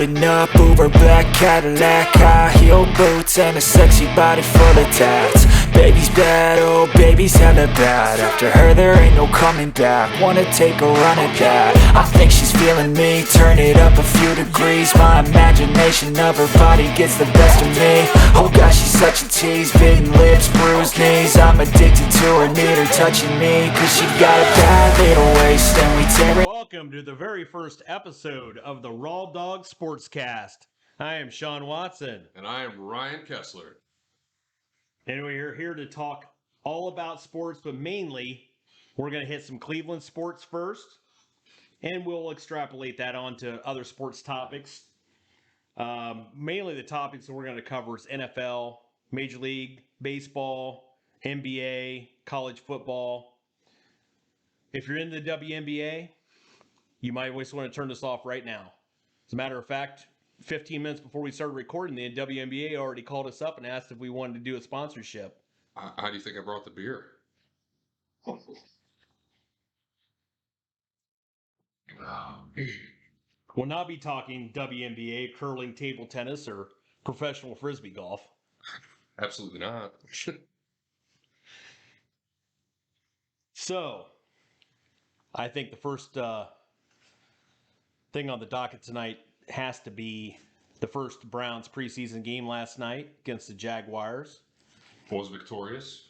Pulling up, Uber black Cadillac, high heel boots and a sexy body full of tats. Baby's bad, oh baby's hella bad. After her there ain't no coming back. Wanna take a run at that. I think she's feeling me, turn it up a few degrees. My imagination of her body gets the best of me. Oh gosh, she's such a tease, bitten lips, bruised knees. I'm addicted to her, need her touching me, cause she got a bad little waist and we tear it. Welcome to the very first episode of the Dawgers Sportscast. I am Sean Watson. And I am Ryan Kessler. And we're here to talk all about sports, but mainly we're going to hit some Cleveland sports first, and we'll extrapolate that onto other sports topics. Mainly the topics that we're going to cover is NFL, Major League Baseball, NBA, college football. If you're in the WNBA, you might always want to turn this off right now. As a matter of fact, 15 minutes before we started recording, the WNBA already called us up and asked if we wanted to do a sponsorship. How do you think I brought the beer? We'll not be talking WNBA, curling, table tennis, or professional frisbee golf. Absolutely not. So, I think the first thing on the docket tonight has to be the first Browns preseason game last night against the Jaguars. Was victorious.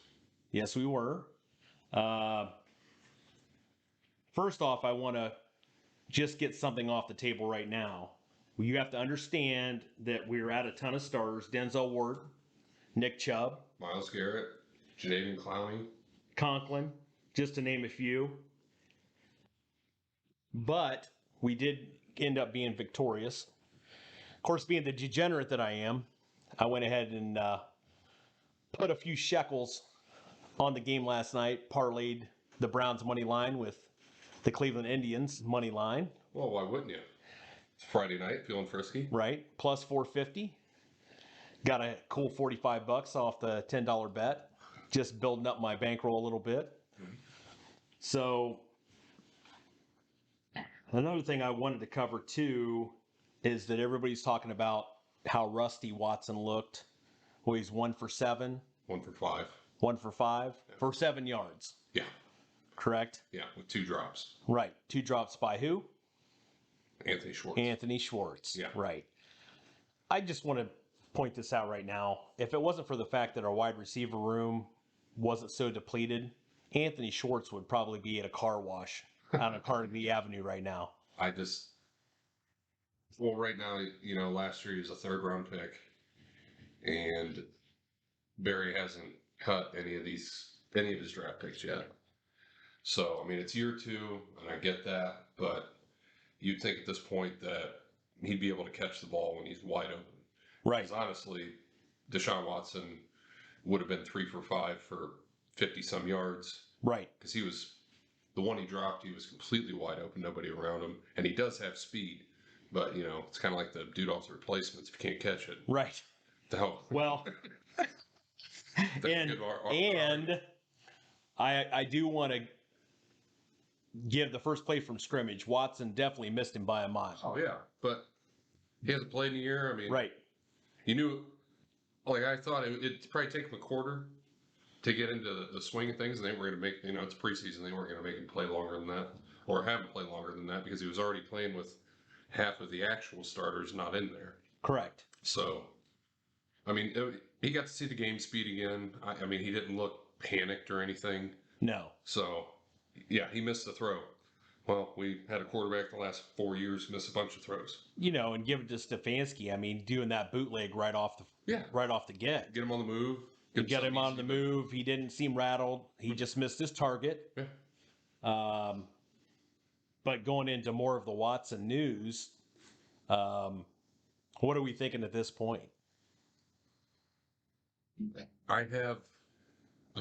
Yes, we were. First off, I want to just get something off the table right now. You have to understand that we're at a ton of starters. Denzel Ward, Nick Chubb, Myles Garrett, Jadeveon Clowney, Conklin, just to name a few. But we did end up being victorious. Of course, being the degenerate that I am, I went ahead and put a few shekels on the game last night, parlayed the Browns money line with the Cleveland Indians money line. Well, why wouldn't you? It's Friday night, feeling frisky. Right, plus 450. Got a cool $45 off the $10 bet. Just building up my bankroll a little bit. Mm-hmm. So, another thing I wanted to cover too is that everybody's talking about how rusty Watson looked. Well, he's 1 for 7. 1 for 5. 1 for 5 for 7 yards. Yeah. Correct? Yeah, with 2 drops. Right. 2 drops by who? Anthony Schwartz. Anthony Schwartz. Yeah. Right. I just want to point this out right now. If it wasn't for the fact that our wide receiver room wasn't so depleted, Anthony Schwartz would probably be at a car wash on a Carnegie Avenue right now. Well, right now, last year he was a 3rd round pick, and Barry hasn't cut any of his draft picks yet. So, I mean, it's year 2, and I get that, but you'd think at this point that he'd be able to catch the ball when he's wide open. Right. Because honestly, Deshaun Watson would have been 3 for 5 for 50-some yards. Right. Because the one he dropped, he was completely wide open, nobody around him. And he does have speed, but, it's kind of like the dude off the replacements if you can't catch it. Right. No. Well, and I do want to give the first play from scrimmage. Watson definitely missed him by a mile. Oh, yeah. But he hasn't played in a year. I mean, right. You knew, I thought it'd probably take him a quarter to get into the swing of things, and they were going to make, it's preseason, they weren't going to make him play longer than that, or have him play longer than that, because he was already playing with half of the actual starters not in there. Correct. So, I mean, he got to see the game speed again. I mean, he didn't look panicked or anything. No. So, yeah, he missed the throw. Well, we had a quarterback the last 4 years miss a bunch of throws. And give it to Stefanski. I mean, doing that bootleg right off the get. Get him on the move. Get him on the move. He didn't seem rattled. He just missed his target. Yeah. But going into more of the Watson news, what are we thinking at this point? I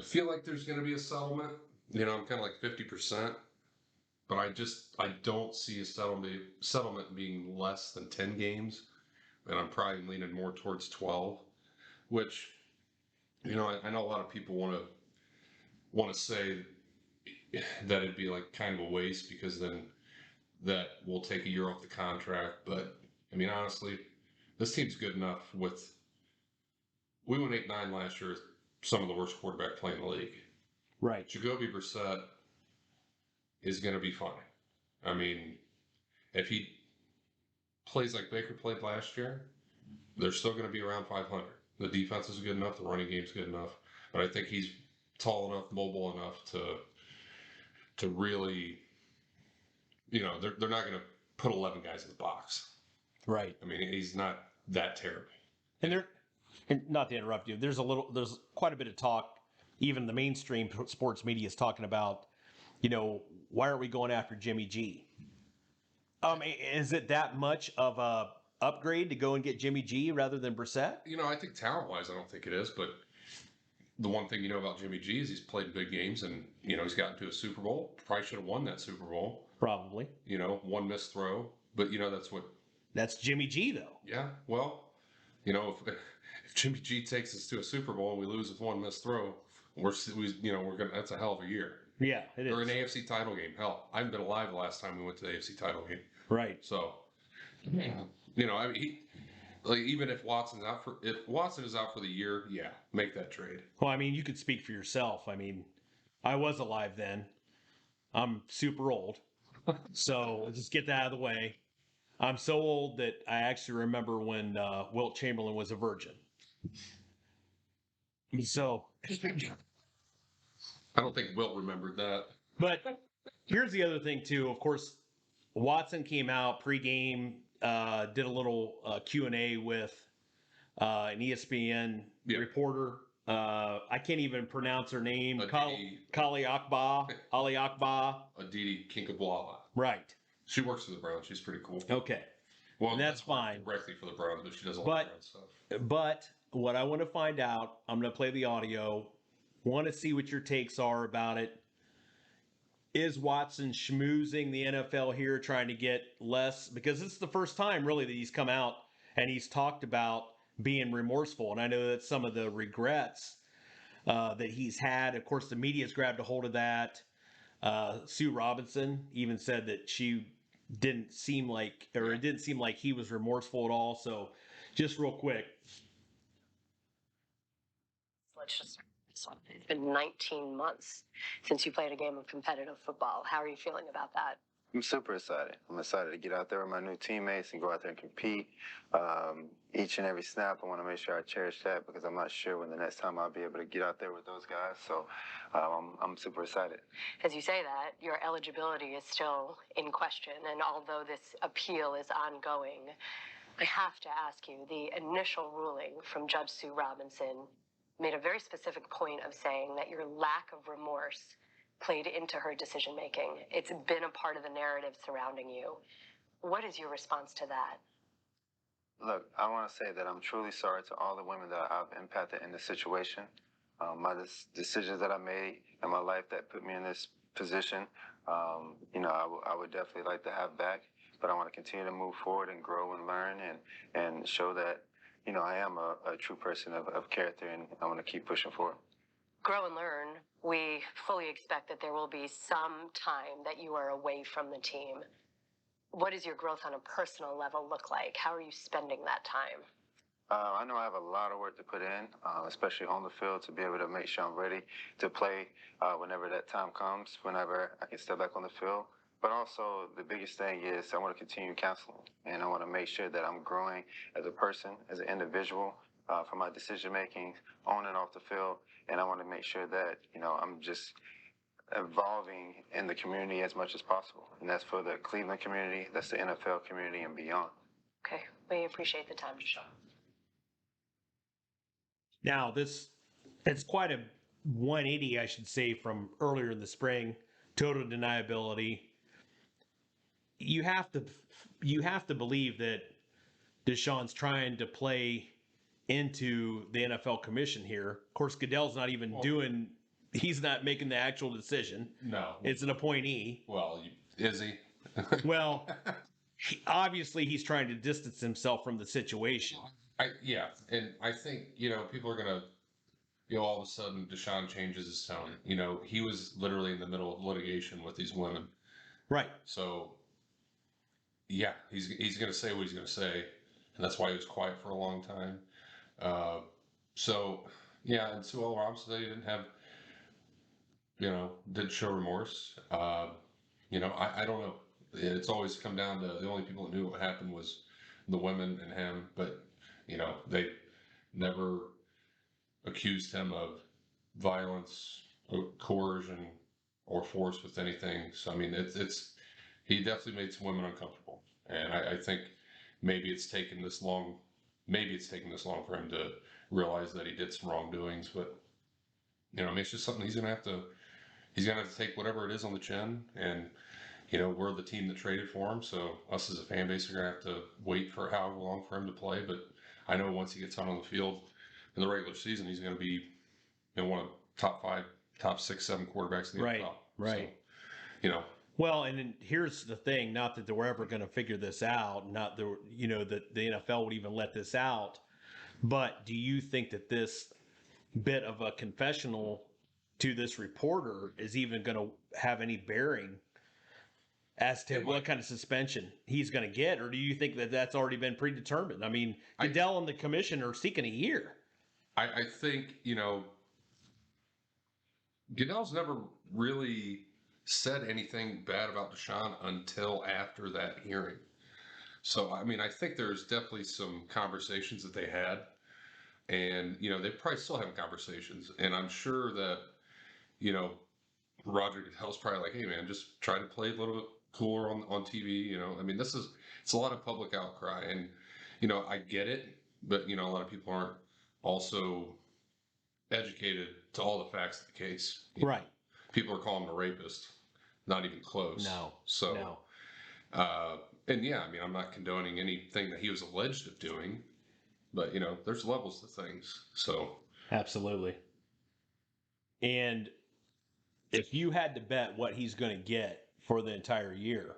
feel like there's going to be a settlement. I'm kind of like 50%, but I don't see a settlement being less than 10 games, and I'm probably leaning more towards 12, which, I know a lot of people want to say that it'd be like kind of a waste because then that will take a year off the contract, but I mean, honestly, this team's good enough with. We went 8-9 last year with some of the worst quarterback play in the league. Right. Jacoby Brissett is going to be fine. I mean, if he plays like Baker played last year, they're still going to be around 500. The defense is good enough. The running game's good enough. But I think he's tall enough, mobile enough to really, they're not going to put 11 guys in the box. Right. I mean, he's not that terrible. And not to interrupt you, there's quite a bit of talk, even the mainstream sports media is talking about, why aren't we going after Jimmy G? Is it that much of a upgrade to go and get Jimmy G rather than Brissett? I think talent-wise, I don't think it is, but the one thing you know about Jimmy G is he's played big games and, he's gotten to a Super Bowl. Probably should have won that Super Bowl. Probably. One missed throw. But, That's Jimmy G, though. Yeah, well, if Jimmy G takes us to a Super Bowl and we lose with one missed throw, we're gonna. That's a hell of a year. Yeah, it is. Or an AFC title game. Hell, I haven't been alive the last time we went to the AFC title game. Right. So, I mean, even if Watson is out for the year, yeah, make that trade. Well, I mean, you could speak for yourself. I mean, I was alive then. I'm super old, so let's just get that out of the way. I'm so old that I actually remember when Wilt Chamberlain was a virgin. So, I don't think Wilt remembered that. but here's the other thing too. Of course, Watson came out pregame, did a little Q&A with an ESPN reporter. I can't even pronounce her name. Ali Akbar. Aditi Kinkabwala. Right. She works for the Browns. She's pretty cool. Okay. Well, and that's fine. Directly for the Browns, but she does all the Brown stuff. But what I want to find out, I'm going to play the audio. Want to see what your takes are about it. Is Watson schmoozing the NFL here, trying to get less? Because this is the first time, really, that he's come out and he's talked about being remorseful. And I know that some of the regrets that he's had, of course, the media's grabbed a hold of that. Sue Robinson even said that she didn't seem like, or it didn't seem like he was remorseful at all. So just real quick. Let's just start this one. It's been 19 months since you played a game of competitive football. How are you feeling about that? I'm super excited. I'm excited to get out there with my new teammates and go out there and compete. Each and every snap, I want to make sure I cherish that because I'm not sure when the next time I'll be able to get out there with those guys. So I'm super excited. As you say that, your eligibility is still in question. And although this appeal is ongoing, I have to ask you, the initial ruling from Judge Sue Robinson made a very specific point of saying that your lack of remorse played into her decision-making. It's been a part of the narrative surrounding you. What is your response to that? Look, I want to say that I'm truly sorry to all the women that I've impacted in this situation. My decisions that I made in my life that put me in this position, I would definitely like to have back, but I want to continue to move forward and grow and learn and show that, I am a true person of character, and I want to keep pushing forward. Grow and learn. We fully expect that there will be some time that you are away from the team. What does your growth on a personal level look like? How are you spending that time? I know I have a lot of work to put in, especially on the field, to be able to make sure I'm ready to play whenever that time comes, whenever I can step back on the field. But also, the biggest thing is I want to continue counseling, and I want to make sure that I'm growing as a person, as an individual, for my decision-making on and off the field. And I want to make sure that, I'm just evolving in the community as much as possible. And that's for the Cleveland community, that's the NFL community, and beyond. Okay, we appreciate the time, Deshaun. Now, it's quite a 180, I should say, from earlier in the spring. Total deniability. You have to believe that Deshaun's trying to play into the NFL commission here. Of course, Goodell's not even he's not making the actual decision. No. It's an appointee. Well, is he? Well, obviously he's trying to distance himself from the situation. And I think, people are going to, all of a sudden Deshaun changes his tone. He was literally in the middle of litigation with these women. Right. So, yeah, he's going to say what he's going to say, and that's why he was quiet for a long time. Uh, so yeah, and Sue L. Robinson said he didn't have, didn't show remorse. I don't know. It's always come down to the only people that knew what happened was the women and him, but they never accused him of violence, or coercion, or force with anything. So I mean, it's he definitely made some women uncomfortable, and I think maybe it's taken this long. Maybe it's taken this long for him to realize that he did some wrongdoings, but I mean, it's just something he's gonna have to take whatever it is on the chin, and we're the team that traded for him, so us as a fan base are gonna have to wait for however long for him to play. But I know once he gets out on the field in the regular season, he's gonna be one of top 5, top 6, 7 quarterbacks in the Right, NFL. right. So, Well, and then here's the thing: not that we're ever going to figure this out, not that the NFL would even let this out. But do you think that this bit of a confessional to this reporter is even going to have any bearing as to what kind of suspension he's going to get, or do you think that that's already been predetermined? I mean, Goodell and the commission are seeking a year. I think Goodell's never really said anything bad about Deshaun until after that hearing. So, I mean, I think there's definitely some conversations that they had, and they probably still have conversations. And I'm sure that you know Roger Goodell's probably like, hey man, just try to play a little bit cooler on TV. I mean, it's a lot of public outcry, and I get it, but a lot of people aren't also educated to all the facts of the case. Right. People are calling him a rapist, not even close. No. So, No. and yeah, I mean, I'm not condoning anything that he was alleged of doing, but there's levels to things. So, Absolutely. And if you had to bet what he's going to get for the entire year,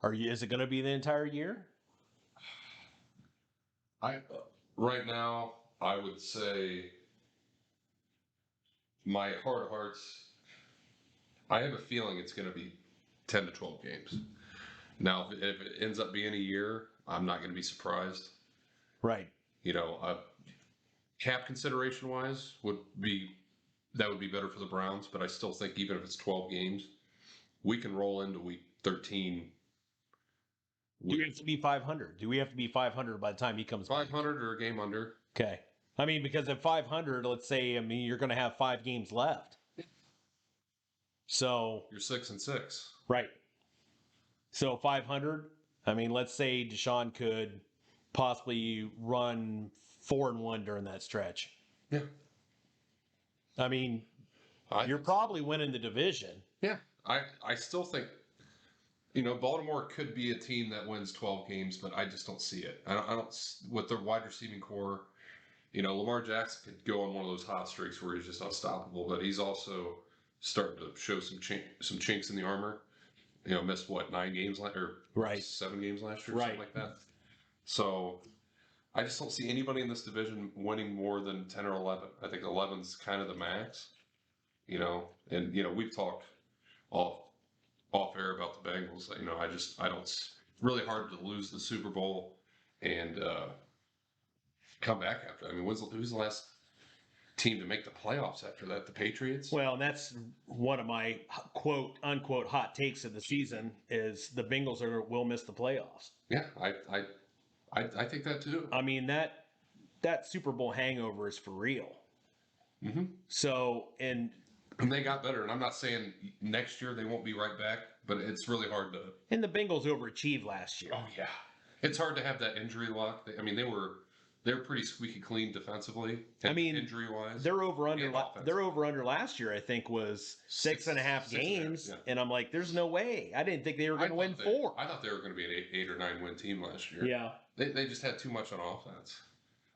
is it going to be the entire year? right now, I would say my heart of hearts, I have a feeling it's going to be 10 to 12 games. Now, if it ends up being a year, I'm not going to be surprised. Right. Cap consideration wise would be better for the Browns, but I still think even if it's 12 games, we can roll into week 13. Do we have to be 500? Do we have to be 500 by the time he comes back? 500 or a game under? Okay. I mean, because at 500, let's say, you're going to have 5 games left. So you're 6-6. Right. So 500. I mean, let's say Deshaun could possibly run 4-1 during that stretch. Yeah. I mean, you're probably winning the division. Yeah. I still think Baltimore could be a team that wins 12 games, but I just don't see it. I don't with their wide receiving core. Lamar Jackson could go on one of those hot streaks where he's just unstoppable, but he's also starting to show some chinks in the armor. Missed 9 games or right 7 games last year, or right. something like that. So I just don't see anybody in this division winning more than 10 or 11. I think 11's kind of the max. And we've talked off air about the Bengals. I don't. It's really hard to lose the Super Bowl and come back after. I mean, who's the last team to make the playoffs after that? The Patriots. Well, that's one of my quote unquote hot takes of the season is the Bengals will miss the playoffs. Yeah, I think that too. I mean that Super Bowl hangover is for real. Mm-hmm. So and they got better, and I'm not saying next year they won't be right back, but it's really hard to. And the Bengals overachieved last year. Oh yeah, it's hard to have that injury luck. They're pretty squeaky clean defensively. I mean, injury wise, their over under last year I think was 6.5 games, yeah. And I'm like, there's no way. I didn't think they were going to win 4. I thought they were going to be an 8 or 9 win team last year. Yeah, they just had too much on offense.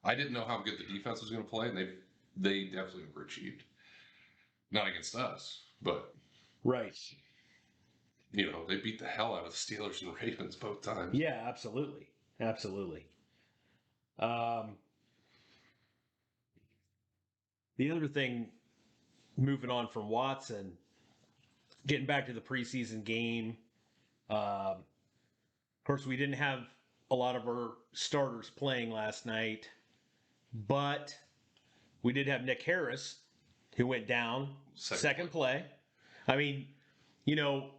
I didn't know how good the defense was going to play, and they definitely overachieved. Not against us, but right. They beat the hell out of the Steelers and Ravens both times. Yeah, absolutely. The other thing, moving on from Watson, getting back to the preseason game, course, we didn't have a lot of our starters playing last night, but we did have Nick Harris, who went down second play. I mean, you know,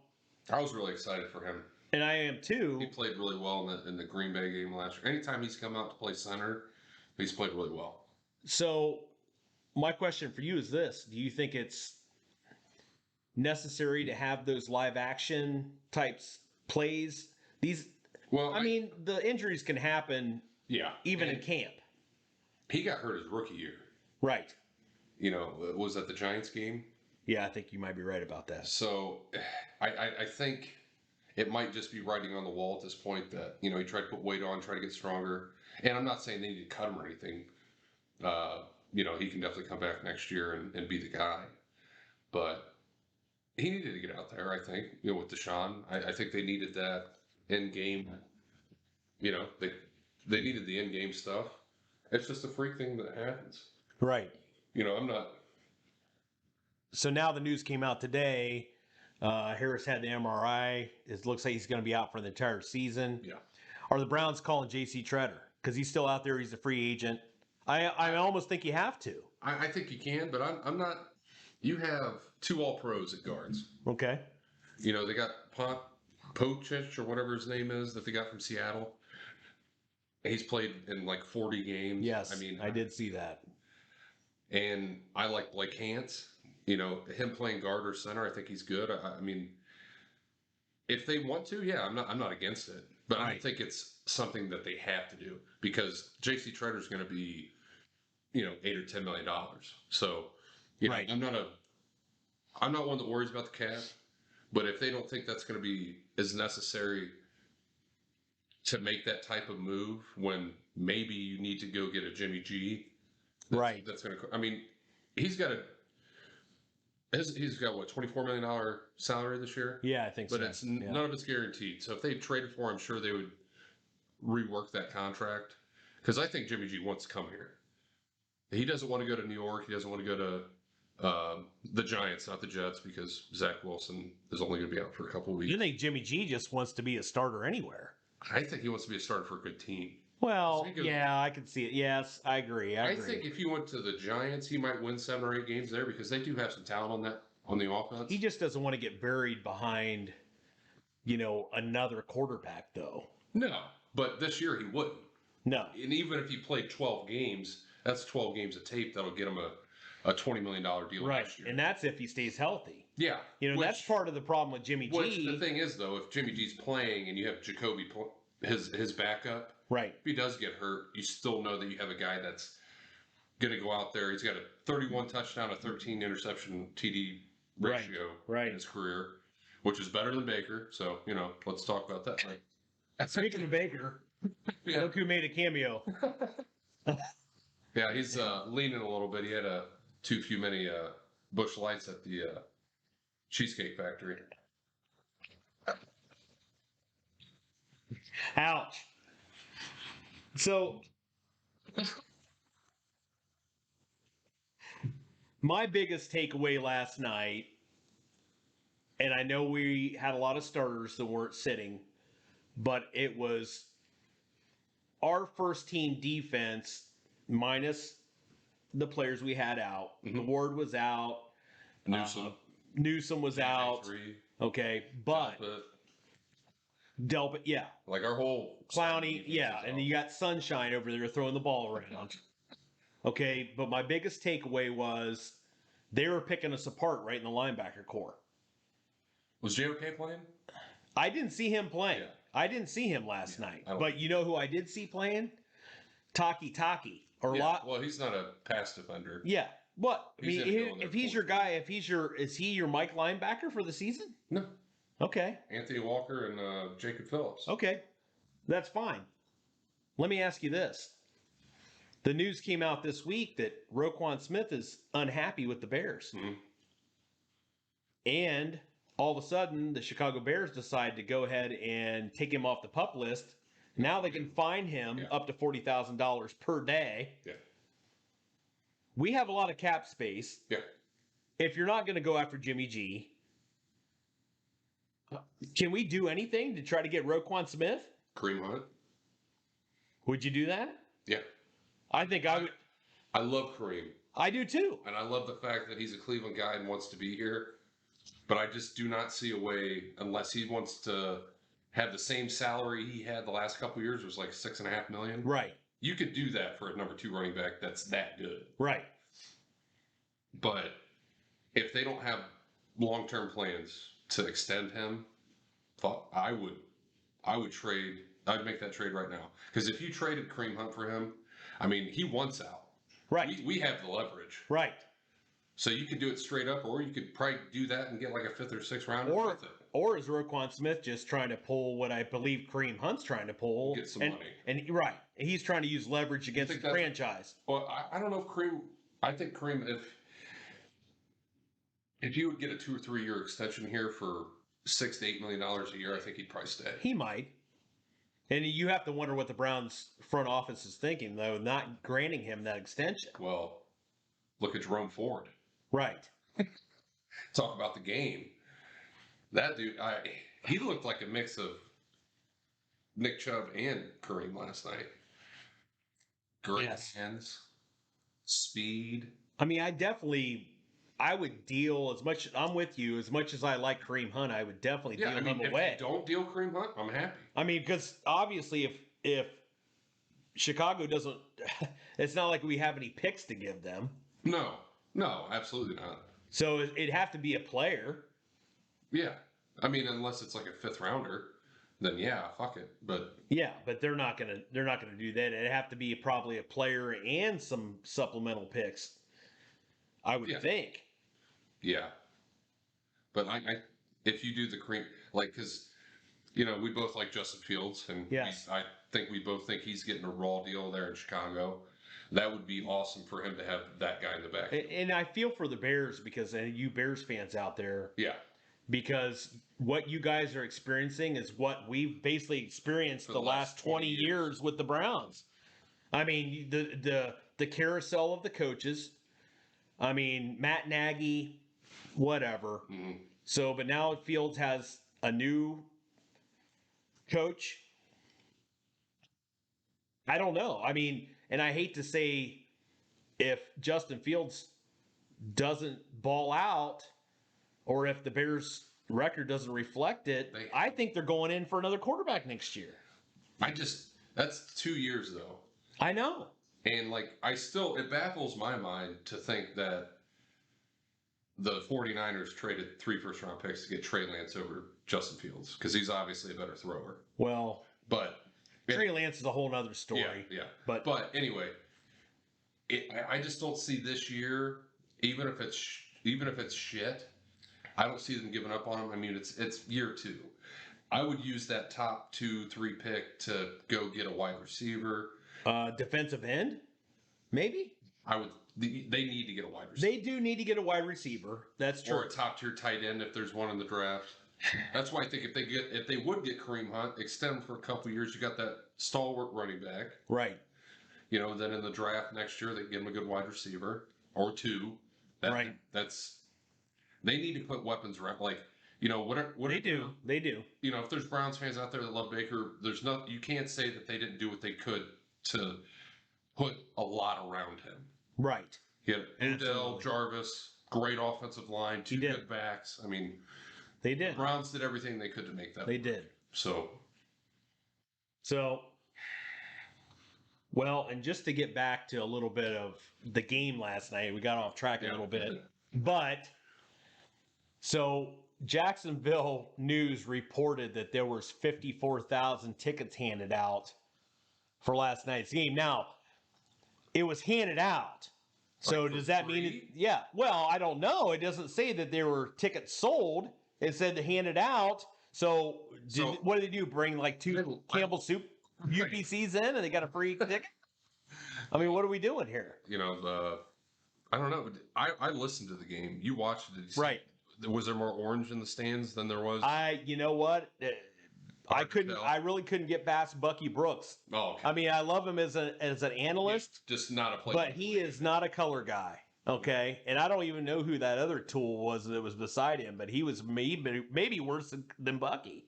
I was really excited for him. and I am too. He played really well in the Green Bay game last year. Anytime he's come out to play center, he's played really well. So, my question for you is this: do you think it's necessary to have those live action types plays? Well, I mean, the injuries can happen yeah, even in and camp. he got hurt his rookie year. Right. You know, was that the Giants game? Yeah, I think you might be right about that. So, I think it might just be writing on the wall at this point that, you know, he tried to put weight on, try to get stronger. And I'm not saying they need to cut him or anything. You know, he can definitely come back next year and be the guy. But he needed to get out there, I think, you know, with Deshaun. I think they needed that in-game, you know, they needed the in-game stuff. It's just a freak thing that happens. Right. You know, I'm not... So now the news came out today. Harris had the MRI. It looks like he's going to be out for the entire season. Yeah. Are the Browns calling J.C. Treader? Because he's still out there. He's a free agent. I almost think you have to. I think you can, but I'm not... You have 2 All-Pros at guards. Okay. You know, they got Pochich or whatever his name is that they got from Seattle. He's played in like 40 games. Yes, I mean, I did see that. And I like Blake Hance. You know, him playing guard or center, I think he's good. I mean, if they want to, yeah, I'm not against it. But I don't think it's something that they have to do because J.C. Treader is going to be, you know, $8 or $10 million. So, you know, I'm not one that worries about the cap. But if they don't think that's going to be as necessary to make that type of move when maybe you need to go get a Jimmy G, that's going to. I mean, he's got what, $24 million salary this year? Yeah, I think so. But it's none of it's guaranteed. So if they traded for him, I'm sure they would rework that contract. Because I think Jimmy G wants to come here. He doesn't want to go to New York. He doesn't want to go to the Giants, not the Jets, because Zach Wilson is only going to be out for a couple of weeks. You think Jimmy G just wants to be a starter anywhere? I think he wants to be a starter for a good team. Well, yeah, I can see it. Yes, I agree. I think if he went to the Giants, he might win 7 or 8 games there because they do have some talent on the offense. He just doesn't want to get buried behind, you know, another quarterback, though. No, but this year he wouldn't. No. And even if he played 12 games, that's 12 games of tape that'll get him a $20 million deal next year. And that's if he stays healthy. Yeah. You know, that's part of the problem with Jimmy G. Which the thing is, though, if Jimmy G's playing and you have Jacoby, his backup, right? If he does get hurt, you still know that you have a guy that's going to go out there. He's got a 31 touchdown, a 13 interception TD ratio in his career, which is better than Baker. So, you know, let's talk about that. Right? Speaking of Baker, look who made a cameo. Yeah, he's leaning a little bit. He had too many Busch Lights at the Cheesecake Factory. Ouch. So, my biggest takeaway last night, and I know we had a lot of starters that weren't sitting, but it was our first team defense minus the players we had out. Mm-hmm. Ward was out. Newsom was out. Okay, but Delpit, yeah. Like our whole Clowney, yeah, and you got Sunshine over there throwing the ball around. Okay, but my biggest takeaway was they were picking us apart right in the linebacker core. Was JOK playing? I didn't see him playing. Yeah. I didn't see him last night. But you know who I did see playing? Taki. Well, he's not a pass defender. Yeah. What? I He's mean, if he's your guy, is he your Mike linebacker for the season? No. Okay. Anthony Walker and Jacob Phillips. Okay. That's fine. Let me ask you this. The news came out this week that Roquan Smith is unhappy with the Bears. Mm-hmm. And all of a sudden, the Chicago Bears decide to go ahead and take him off the PUP list. Now they can fine him up to $40,000 per day. Yeah. We have a lot of cap space. Yeah. If you're not going to go after Jimmy G, can we do anything to try to get Roquan Smith? Kareem Hunt. Would you do that? Yeah. I think I would. I love Kareem. I do too. And I love the fact that he's a Cleveland guy and wants to be here. But I just do not see a way, unless he wants to have the same salary he had the last couple of years, was like $6.5 million. Right. You could do that for a number 2 running back that's that good. Right. But if they don't have long-term plans to extend him, I would trade. I'd make that trade right now. Because if you traded Kareem Hunt for him, I mean, he wants out. Right. We have the leverage. Right. So you could do it straight up, or you could probably do that and get like a 5th or 6th rounder with it. Or is Roquan Smith just trying to pull what I believe Kareem Hunt's trying to pull? Get some money. And right. He's trying to use leverage against the franchise. Well, I don't know if Kareem. I think Kareem, if you would get a 2 or 3 year extension here for $6 to $8 million a year, I think he'd probably stay. He might. And you have to wonder what the Browns front office is thinking, though, not granting him that extension. Well, look at Jerome Ford. Right. Talk about the game. That dude, he looked like a mix of Nick Chubb and Kareem last night. Great hands, speed. I mean, I would deal as much. I'm with you. As much as I like Kareem Hunt, I would definitely deal him away. If you don't deal Kareem Hunt, I'm happy. I mean, because obviously, if Chicago doesn't, it's not like we have any picks to give them. No, absolutely not. So it'd have to be a player. Yeah, I mean, unless it's like a 5th rounder, then yeah, fuck it. But yeah, but they're not gonna do that. It'd have to be probably a player and some supplemental picks. I would think. Yeah, but if you do the Kareem, like, because we both like Justin Fields, and I think we both think he's getting a raw deal there in Chicago. That would be awesome for him to have that guy in the back. And I feel for the Bears because, and you Bears fans out there, because what you guys are experiencing is what we've basically experienced the last 20 years with the Browns. I mean, the carousel of the coaches. I mean, Matt Nagy, whatever. Mm-hmm. So, but now Fields has a new coach. I don't know. I mean, and I hate to say if Justin Fields doesn't ball out or if the Bears' record doesn't reflect it, I think they're going in for another quarterback next year. That's 2 years, though. I know. And, it baffles my mind to think that the 49ers traded 3 first-round picks to get Trey Lance over Justin Fields because he's obviously a better thrower. Well, but Trey Lance is a whole other story. Yeah. But anyway, I just don't see this year, even if it's shit, I don't see them giving up on him. I mean, it's year 2. I would use that top 2-3 pick to go get a wide receiver. Defensive end, maybe. They need to get a wide receiver. They do need to get a wide receiver. That's true. Or a top tier tight end if there's one in the draft. That's why I think if they would get Kareem Hunt, extend him for a couple years, you got that stalwart running back. Right. Then in the draft next year, they give him a good wide receiver or 2. Right. They need to put weapons around. What they do. They do. If there's Browns fans out there that love Baker, you can't say that they didn't do what they could to put a lot around him. Right. He had Odell, Jarvis, great offensive line, 2 good backs. I mean, they did. The Browns did everything they could to make that They work. did. So, well, and just to get back to a little bit of the game last night, we got off track a little bit. But, so Jacksonville News reported that there was 54,000 tickets handed out for last night's game. Now, it was handed out. So does that mean yeah. Well, I don't know. It doesn't say that there were tickets sold. It said they handed out. So what did they do? Bring 2 Campbell Soup UPCs in and they got a free ticket? I mean, what are we doing here? I don't know. I listened to the game. You watched it. Right. Was there more orange in the stands than there was? You know what? I really couldn't get past Bucky Brooks. Oh, okay. I mean, I love him as an analyst. He's just not a player. But he is not a color guy. Okay. And I don't even know who that other tool was that was beside him, but he was maybe worse than Bucky.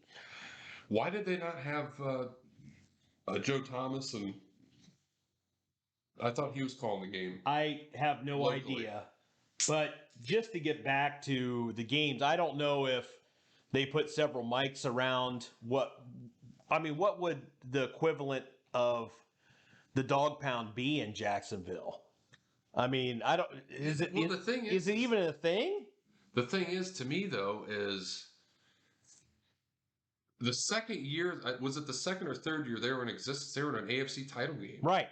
Why did they not have Joe Thomas, and I thought he was calling the game. I have no Locally. idea. But just to get back to the games, I don't know if they put several mics around what would the equivalent of the dog pound be in Jacksonville? I mean, I don't. Is it? Well, the thing is it even a thing? The thing is, to me though, is the second year. Was it the second or third year they were in existence? They were in an AFC title game. Right.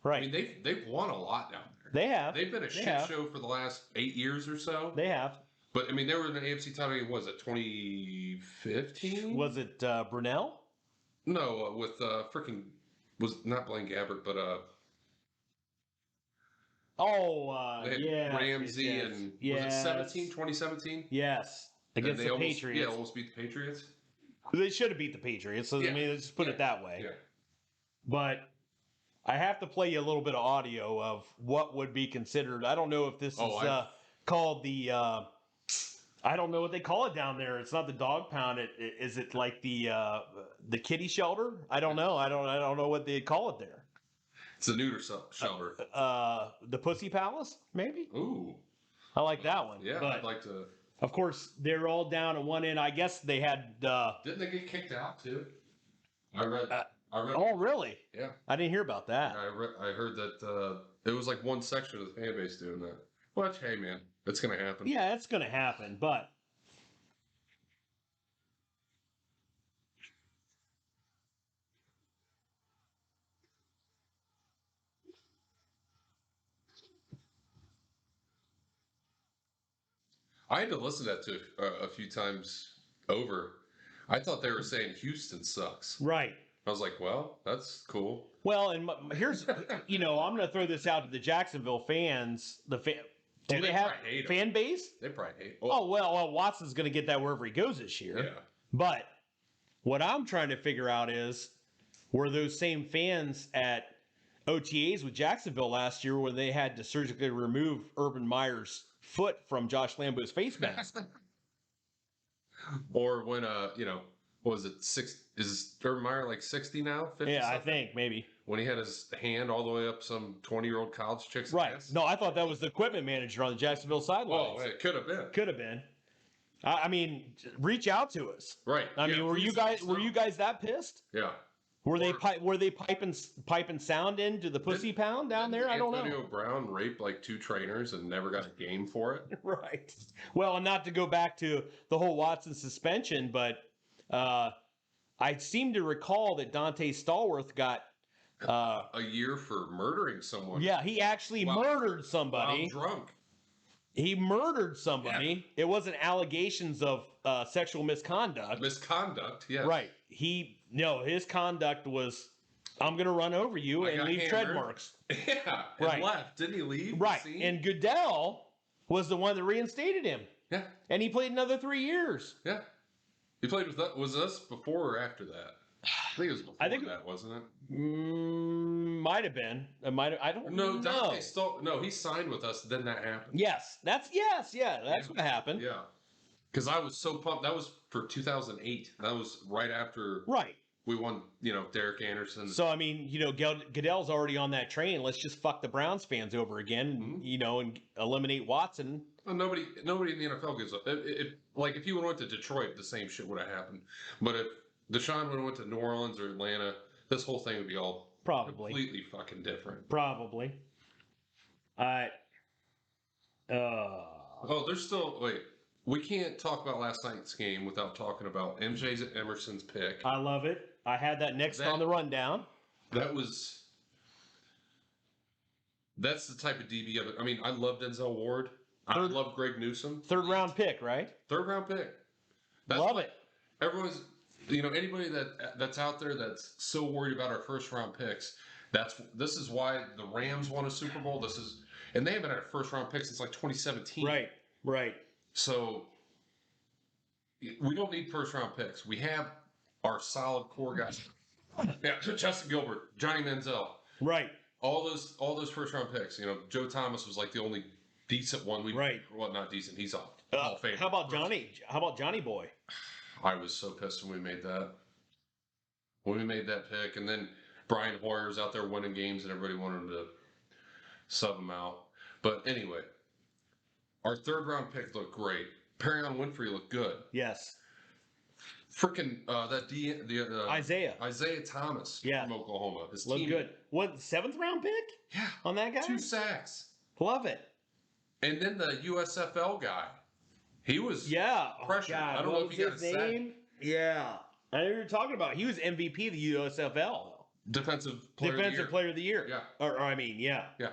I mean, they've won a lot down there. They have. They've been a shit show for the last 8 years or so. They have. But I mean, they were in an AFC title game. Was it 2015? Was it Brunell? No, with freaking was not Blaine Gabbert, but they had Ramsey and was it 2017? Yes, against the Patriots. Yeah, almost beat the Patriots. They should have beat the Patriots. So I mean, let's just put it that way. Yeah. But I have to play you a little bit of audio of what would be considered. I don't know if this is called the. I don't know what they call it down there. It's not the dog pound. Is it like the kitty shelter? I don't know. I don't know what they call it there. It's a neuter shelter. The Pussy Palace, maybe. Ooh, I like that one. yeah, but I'd like to. Of course, they're all down at one end. I guess they had. Didn't they get kicked out too? I read. Oh, really? Yeah. I didn't hear about that. I heard that it was like one section of the fan base doing that. But hey, man, it's gonna happen. Yeah, it's gonna happen, but. I had to listen to that a few times over. I thought they were saying Houston sucks. Right. I was like, well, that's cool. Well, and here's, I'm going to throw this out to the Jacksonville fans. Do they have fan base? They probably hate. Oh, well, Watson's going to get that wherever he goes this year. Yeah. But what I'm trying to figure out is, were those same fans at OTAs with Jacksonville last year when they had to surgically remove Urban Meyer's foot from Josh Lambeau's face mask? Or when, what was it, is Urban Meyer like 60 now? 50 yeah, something? I think, maybe. When he had his hand all the way up some 20-year-old college chick's Right. ass? No, I thought that was the equipment manager on the Jacksonville sidelines. Well, it could have been. Could have been. I mean, reach out to us. Right. I mean, were you guys that pissed? Yeah. Were they piping sound into the pussy pound down there? I don't know. Antonio Brown raped like 2 trainers and never got a game for it. Right. Well, and not to go back to the whole Watson suspension, but I seem to recall that Dante Stallworth got a year for murdering someone. Yeah, he actually murdered somebody. While drunk. He murdered somebody. Yeah. It wasn't allegations of sexual misconduct. Misconduct, yes. Right. His conduct was, I'm going to run over you and leave tread marks. Yeah, and left. Didn't he leave? Right. And Goodell was the one that reinstated him. Yeah. And he played another 3 years. Yeah. He played with us. Was us before or after that? I think it was before that, wasn't it? Might have been. I don't know. No, he signed with us. Then that happened. Yes. That's what happened. Yeah. Because I was so pumped. That was for 2008. That was right after. Right. We won, Derek Anderson. So, I mean, Goodell's already on that train. Let's just fuck the Browns fans over again, and eliminate Watson. Well, nobody in the NFL gives up. If he would have went to Detroit, the same shit would have happened. But if Deshaun would have went to New Orleans or Atlanta, this whole thing would be all completely fucking different. Probably. There's still... Wait. We can't talk about last night's game without talking about MJ Emerson's pick. I love it. I had that next on the rundown. That's the type of DB of it. I mean, I love Denzel Ward. I love Greg Newsome. Third round pick, right? Third round pick. Love it. Everyone's, anybody that's out there that's so worried about our first round picks, this is why the Rams won a Super Bowl. And they haven't had a first round pick since like 2017. Right. So we don't need first round picks. We have our solid core guys. Yeah, Justin Gilbert, Johnny Manziel. Right. All those first round picks. Joe Thomas was like the only decent one. Well, not decent. He's off. Hall of Fame. How about Johnny? How about Johnny Boy? I was so pissed when we made that. When we made that pick, and then Brian Hoyer's out there winning games, and everybody wanted him to sub him out. But anyway, our third round pick looked great. Perion Winfrey looked good. Yes. Freaking Isaiah Thomas Yeah. from Oklahoma. His Looked team, good. What, 7th round pick yeah, on that guy? 2 sacks. Love it. And then the USFL guy, he was Yeah. pressured. God, I don't what know if he was got a his sack. name? Yeah. I know you're talking about. He was MVP of the USFL. Defensive player Defensive player of the year. Yeah. Or I mean, yeah. Yeah,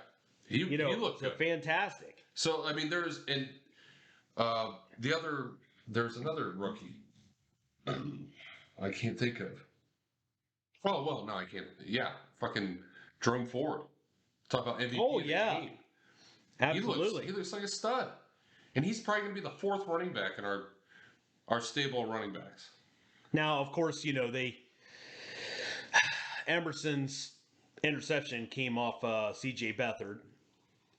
he looked so good. fantastic. So I mean, there's another rookie. I can't think of. Oh well, no, I can't. Yeah, fucking Jerome Ford. Talk about MVP. Oh, of the yeah. game. Absolutely. He looks like a stud, and he's probably going to be the 4th running back in our stable of running backs. Now, of course, Emerson's interception came off C.J. Beathard.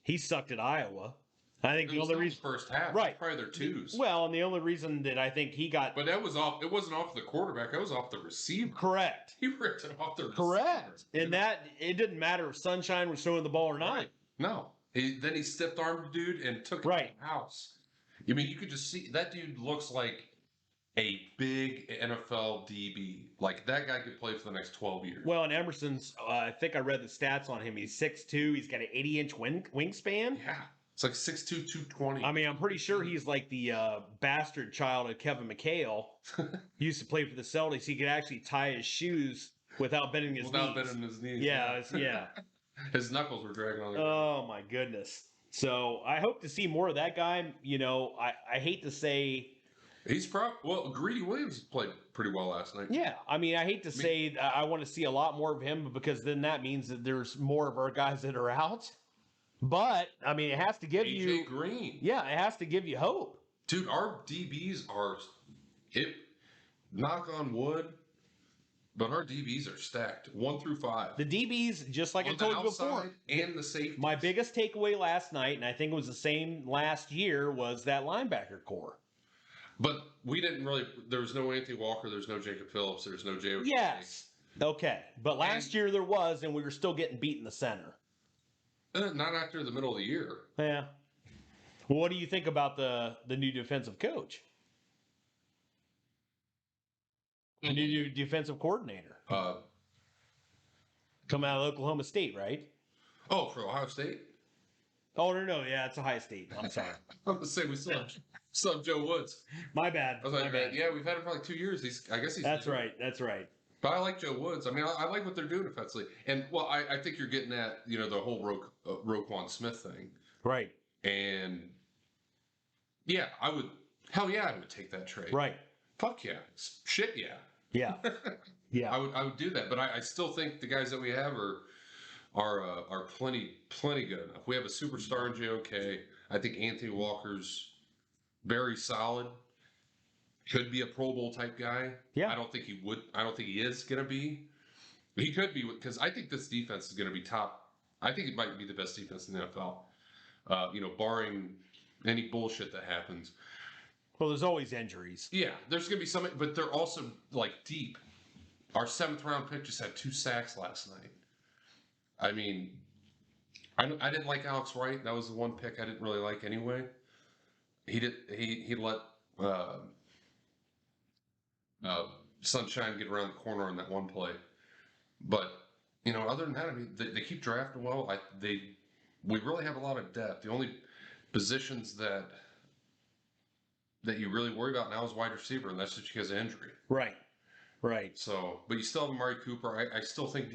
He sucked at Iowa. I think the only reason, first half, right? Probably their 2s. Well, and the only reason that I think he got But that was off. It wasn't off the quarterback. That was off the receiver. correct, He ripped it off the receiver. correct, and that it didn't matter if Sunshine was throwing the ball or not. Right. No. Then he stiff armed the dude and took it Right. to the house. I mean, you could just see that dude looks like a big NFL DB. Like that guy could play for the next 12 years. Well, and Emerson's, I think I read the stats on him. He's 6'2". He's got an 80-inch wingspan. Yeah. It's like 6'2", 220. I mean, I'm pretty sure he's like the bastard child of Kevin McHale. He used to play for the Celtics. He could actually tie his shoes without bending his Without knees. bending his knees. Yeah, yeah. His knuckles were dragging on the ground. Oh my goodness. So I hope to see more of that guy. I hate to say. He's well, Greedy Williams played pretty well last night. Yeah, I mean, I hate to say I want to see a lot more of him because then that means that there's more of our guys that are out. But I mean, it has to give you Green. Yeah, it has to give you hope. Dude, our DBs are knock on wood, but our DBs are stacked 1 through 5. The DBs, just like I On told the you before, outside and the safety. my biggest takeaway last night, and I think it was the same last year, was that linebacker core. But we didn't really. There was no Anthony Walker. There's no Jacob Phillips. There's no Jay. Yes. Okay. But last year there was, and we were still getting beat in the center. Not after the middle of the year. Yeah. Well, what do you think about the new defensive coach? The new defensive coordinator. Come out of Oklahoma State, right? Oh, for Ohio State? Oh, no. Yeah, it's Ohio State. I'm sorry. I was going to say, we still have Joe Woods. My bad. I was My like, bad. yeah, we've had him for like 2 years. I guess he's. That's right. That's right. But I like Joe Woods. I mean, I like what they're doing defensively. And, well, I think you're getting at, the whole Roquan Smith thing. Right. And, yeah, I would take that trade. Right. Fuck yeah. Shit yeah. Yeah. Yeah. I would do that. But I still think the guys that we have are plenty good enough. We have a superstar in JOK. I think Anthony Walker's very solid. Could be a Pro Bowl type guy. Yeah. I don't think he is going to be. He could be, because I think this defense is going to be top. I think it might be the best defense in the NFL. Barring any bullshit that happens. Well, there's always injuries. Yeah, there's going to be some, but they're also like deep. Our 7th round pick just had 2 sacks last night. I mean, I didn't like Alex Wright. That was the one pick I didn't really like anyway. He let Sunshine get around the corner on that one play. But other than that, I mean, they keep drafting well. We really have a lot of depth. The only positions that you really worry about now is wide receiver, and that's just because of injury. Right. Right. So, but you still have Amari Cooper. I still think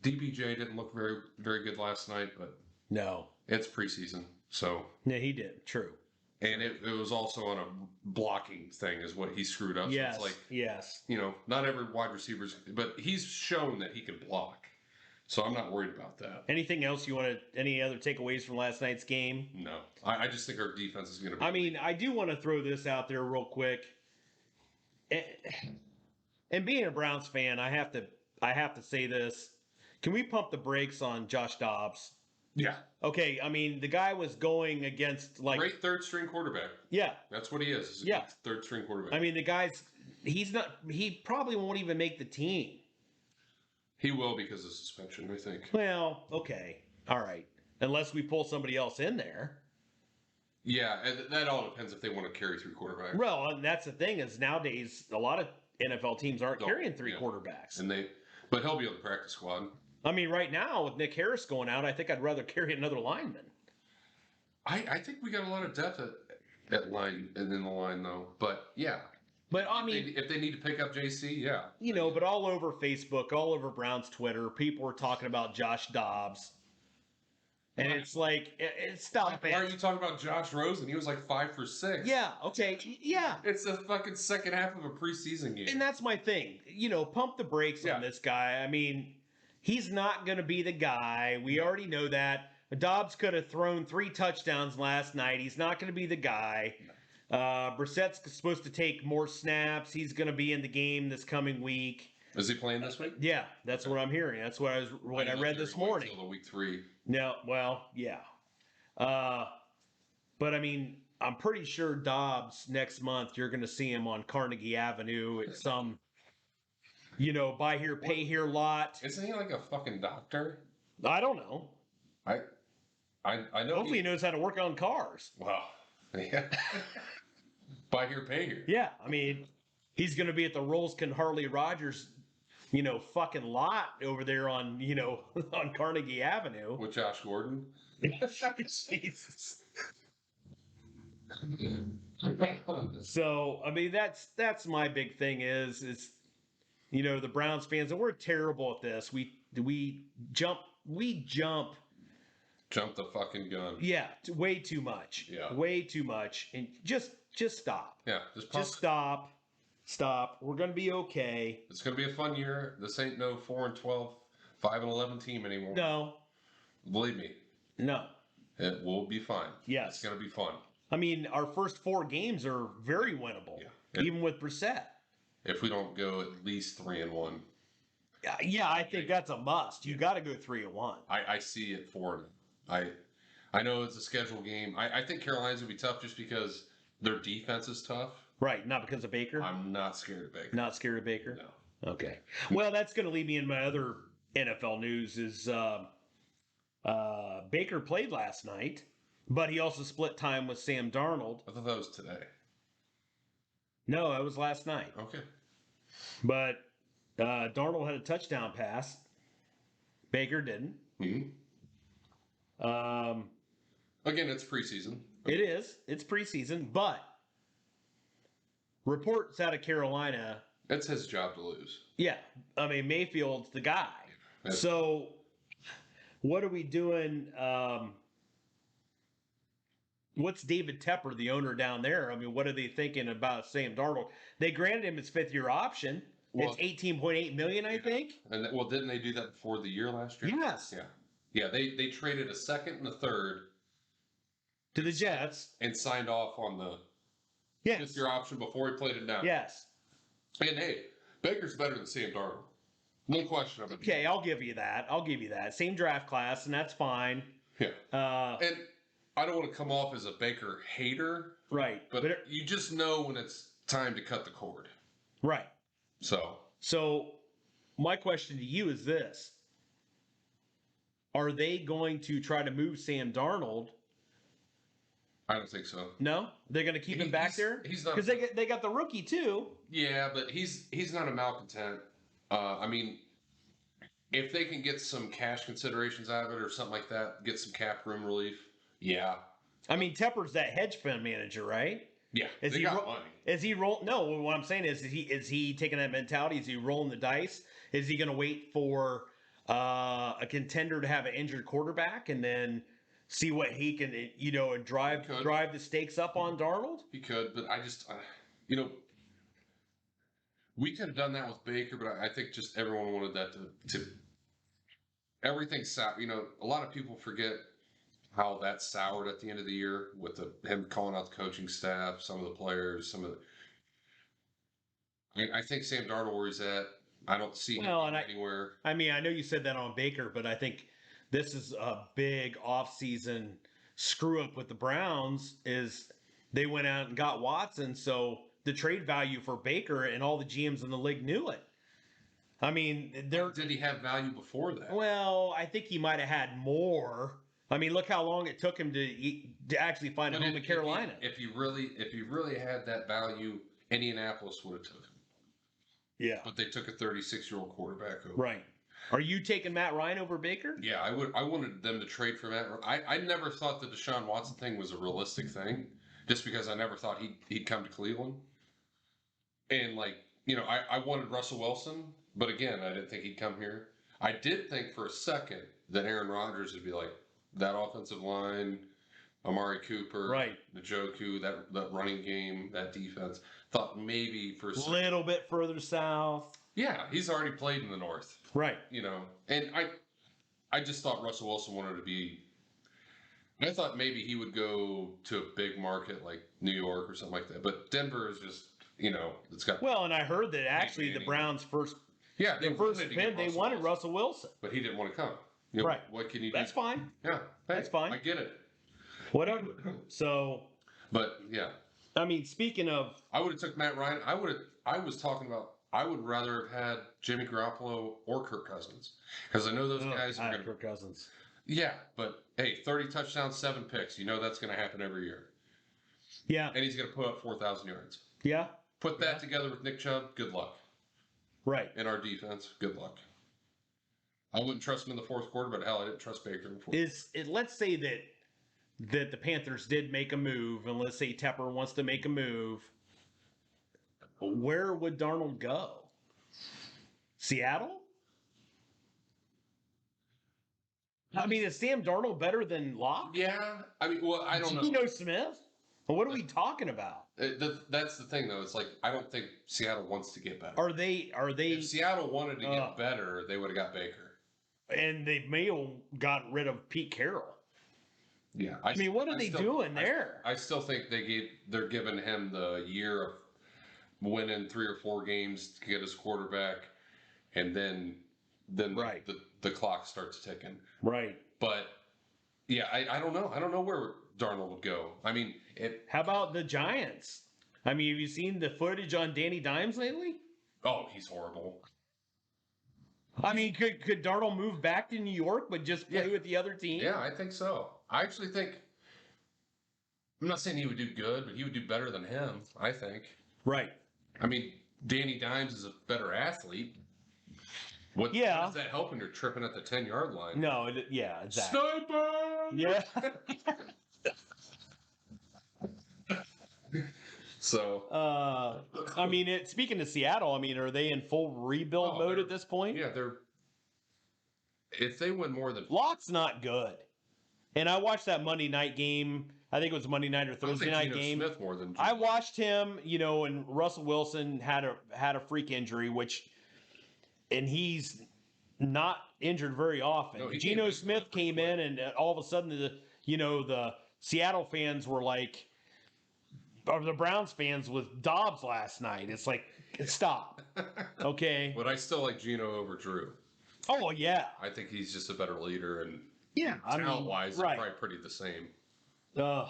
DBJ didn't look very, very good last night, but No. it's preseason. So, Yeah, he did. True. and it was also on a blocking thing is what he screwed up. Yes. So it's like, Yes. not every wide receiver's, but he's shown that he can block. So I'm not worried about that. Anything else you want to? Any other takeaways from last night's game? No, I just think our defense is going to be. I mean, I do want to throw this out there real quick. And being a Browns fan, I have to say this. Can we pump the brakes on Josh Dobbs? Yeah. Okay, I mean, the guy was going against Great 3rd string quarterback. Yeah. That's what he is. Yeah. 3rd string quarterback. I mean, he probably won't even make the team. He will because of suspension, I think. Well, okay, all right. Unless we pull somebody else in there. Yeah, and that all depends if they want to carry 3 quarterbacks. Well, and that's the thing is nowadays a lot of NFL teams aren't carrying 3 quarterbacks. But he'll be on the practice squad. I mean, right now with Nick Harris going out, I think I'd rather carry another lineman. I think we got a lot of depth at line and in the line though. But yeah. But I mean, if they need to pick up JC, yeah. You know, but all over Facebook, all over Brown's Twitter, people were talking about Josh Dobbs. And it's like, stop it. Why are you talking about Josh Rosen? He was like 5 for 6. Yeah, okay, yeah. It's the fucking second half of a preseason game. And that's my thing. You know, pump the brakes on this guy. I mean, he's not going to be the guy. We already know that. Dobbs could have thrown 3 touchdowns last night. He's not going to be the guy. Brissett's supposed to take more snaps. He's going to be in the game this coming week. Is he playing this week? Yeah, that's what I'm hearing. That's what I read this morning. Until the week 3. No, well, yeah. But I mean, I'm pretty sure Dobbs next month you're going to see him on Carnegie Avenue at some, you know, buy here, pay here lot. Isn't he like a fucking doctor? I don't know. I know. Hopefully he knows how to work on cars. Wow. Yeah. Buy here, pay here. Yeah, I mean, he's going to be at the Rolls-Can Harley Rogers, you know, fucking lot over there on, you know, on Carnegie Avenue. With Josh Gordon. Jesus. So, I mean, that's my big thing is, you know, the Browns fans, and we're terrible at this. We jump. Jump the fucking gun. Yeah, way too much. Yeah. Way too much. And just stop. Yeah, just stop. Stop. We're going to be okay. It's going to be a fun year. This ain't no 4-12, 5-11 team anymore. No. Believe me. No. It will be fine. Yes. It's going to be fun. I mean, our first 4 games are very winnable. Yeah. Even with Brissett. If we don't go at least 3-1. Yeah, I think that's a must. You got to go 3-1. I see it for them. I know it's a scheduled game. I think Carolina's going to be tough just because their defense is tough. Right, not because of Baker? I'm not scared of Baker. Not scared of Baker? No. Okay. Well, that's going to lead me in my other NFL news is Baker played last night, but he also split time with Sam Darnold. I thought that was today. No, it was last night. Okay. But Darnold had a touchdown pass. Baker didn't. Mm-hmm. Again, it's preseason. It is. It's preseason, but reports out of Carolina. It's his job to lose. Yeah. I mean, Mayfield's the guy. Yeah. So what are we doing? What's David Tepper, the owner down there? I mean, what are they thinking about Sam Darnold? They granted him his 5th-year option. Well, it's $18.8 million, I think. And didn't they do that before the year last year? Yes. Yeah. Yeah, they traded a 2nd and a 3rd to the Jets and signed off on the 5th-year option before he played it down. Yes. And hey, Baker's better than Sam Darnold. No question of it. Okay, I'll give you that. Same draft class, and that's fine. Yeah. And I don't want to come off as a Baker hater. Right. But you just know when it's time to cut the cord. Right. So my question to you is this. Are they going to try to move Sam Darnold? I don't think so. No? They're going to keep him back there? He's not. Because they got the rookie, too. Yeah, but he's not a malcontent. I mean, if they can get some cash considerations out of it or something like that, get some cap room relief, yeah. I mean, Tepper's that hedge fund manager, right? Yeah, they got money. Is he roll? No, what I'm saying is he taking that mentality? Is he rolling the dice? Is he going to wait for a contender to have an injured quarterback and then see what he can, and drive the stakes up on Darnold? He could, but I just, we could have done that with Baker, but I think just everyone wanted that to everything soured. A lot of people forget how that soured at the end of the year with him calling out the coaching staff, some of the players, I think Sam Darnold where he's at, I don't see him anywhere. I mean, I know you said that on Baker, but I think this is a big offseason screw up with the Browns is they went out and got Watson, so the trade value for Baker and all the GMs in the league knew it. I mean, there. Did he have value before that? Well, I think he might have had more. I mean, look how long it took him to actually find a home in Carolina. If you really had that value, Indianapolis would have took him. Yeah. But they took a 36-year-old quarterback over. Right. Are you taking Matt Ryan over Baker? Yeah, I would. I wanted them to trade for Matt. I never thought the Deshaun Watson thing was a realistic thing, just because I never thought he'd come to Cleveland. And I wanted Russell Wilson, but again, I didn't think he'd come here. I did think for a second that Aaron Rodgers would be like that offensive line, Amari Cooper, Right. Njoku, that running game, that defense. Thought maybe for a second. Little bit further south. Yeah, he's already played in the North. Right. And I just thought Russell Wilson wanted to be. I thought maybe he would go to a big market like New York or something like that. But Denver is just, it's got. Well, and I heard that actually the Browns first pick, they wanted Russell Wilson. But he didn't want to come. Right. What can you do? That's fine. Yeah. Hey, That's fine. I get it. Whatever. So. But yeah. I mean, speaking of. I would have took Matt Ryan. I was talking about. I would rather have had Jimmy Garoppolo or Kirk Cousins because I know those guys are going to. Kirk Cousins. Yeah, but hey, 30 touchdowns, 7 picks. That's going to happen every year. Yeah. And he's going to put up 4,000 yards. Yeah. Put that together with Nick Chubb. Good luck. Right. In our defense, good luck. I wouldn't trust him in the fourth quarter, but hell, I didn't trust Baker in the fourth. Let's say that the Panthers did make a move, and let's say Tepper wants to make a move. Where would Darnold go? Seattle? I mean, is Sam Darnold better than Locke? Yeah. I mean, well, I don't know. Geno Smith? What are we talking about? That's the thing, though. It's like I don't think Seattle wants to get better. Are they? If Seattle wanted to get better, they would have got Baker. And they may have got rid of Pete Carroll. Yeah. I mean, what are they doing there? I still think they're giving him the year of winning 3 or 4 games to get his quarterback, and then right. the clock starts ticking. Right. But yeah, I don't know. I don't know where Darnold would go. I mean, how about the Giants? I mean, have you seen the footage on Danny Dimes lately? Oh, he's horrible. I mean, could Darnold move back to New York but just play with the other team? Yeah, I think so. I actually think. I'm not saying he would do good, but he would do better than him. I think. Right. I mean, Danny Dimes is a better athlete. What does that help when you're tripping at the 10-yard line? No, exactly. Sniper! Yeah. So. I mean, speaking of Seattle, I mean, are they in full rebuild mode at this point? Yeah, if they win more than. Locke's not good. And I watched that Monday night game. I think it was Monday night or Thursday night game. Smith more than I watched him, and Russell Wilson had a freak injury, and he's not injured very often. No, Geno Smith came in, and all of a sudden, the Seattle fans were like, or the Browns fans with Dobbs last night. It's like, stop, okay? But I still like Geno over Drew. Oh yeah, I think he's just a better leader, and right. talent-wise, they're probably pretty the same. So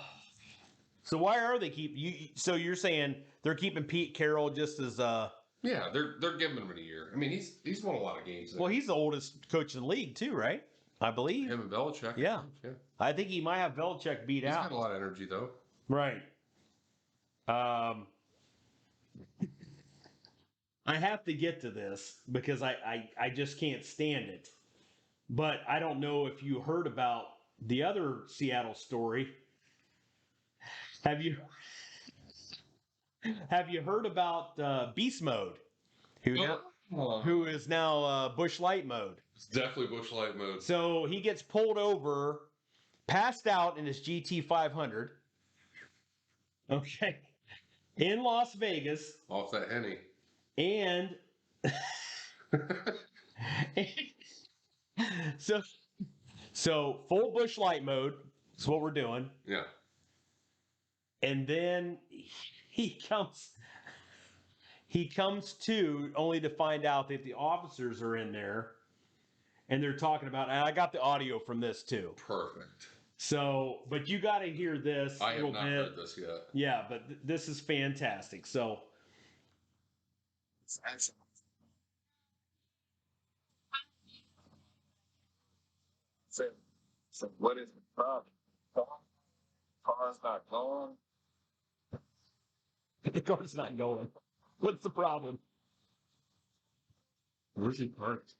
why are they So you're saying they're keeping Pete Carroll just as Yeah, they're giving him a year. I mean, he's won a lot of games. Well, he's the oldest coach in the league too, right? I believe. Him and Belichick. Yeah. I think he might have Belichick beat out. He's got a lot of energy though. Right. I have to get to this because I just can't stand it. But I don't know if you heard about the other Seattle story. Have you heard about Beast Mode? Who is now Bush Light mode? It's definitely Bush Light mode. So he gets pulled over, passed out in his GT 500. Okay. In Las Vegas. Off that Henny. And so full Bush Light mode is what we're doing. Yeah. And then he comes to only to find out that the officers are in there and they're talking about, and I got the audio from this too. Perfect. So, but you got to hear this. I have not heard this yet. Yeah, but this is fantastic. So, So what is the problem? Car's not going. The car's not going. What's the problem? Where's he parked?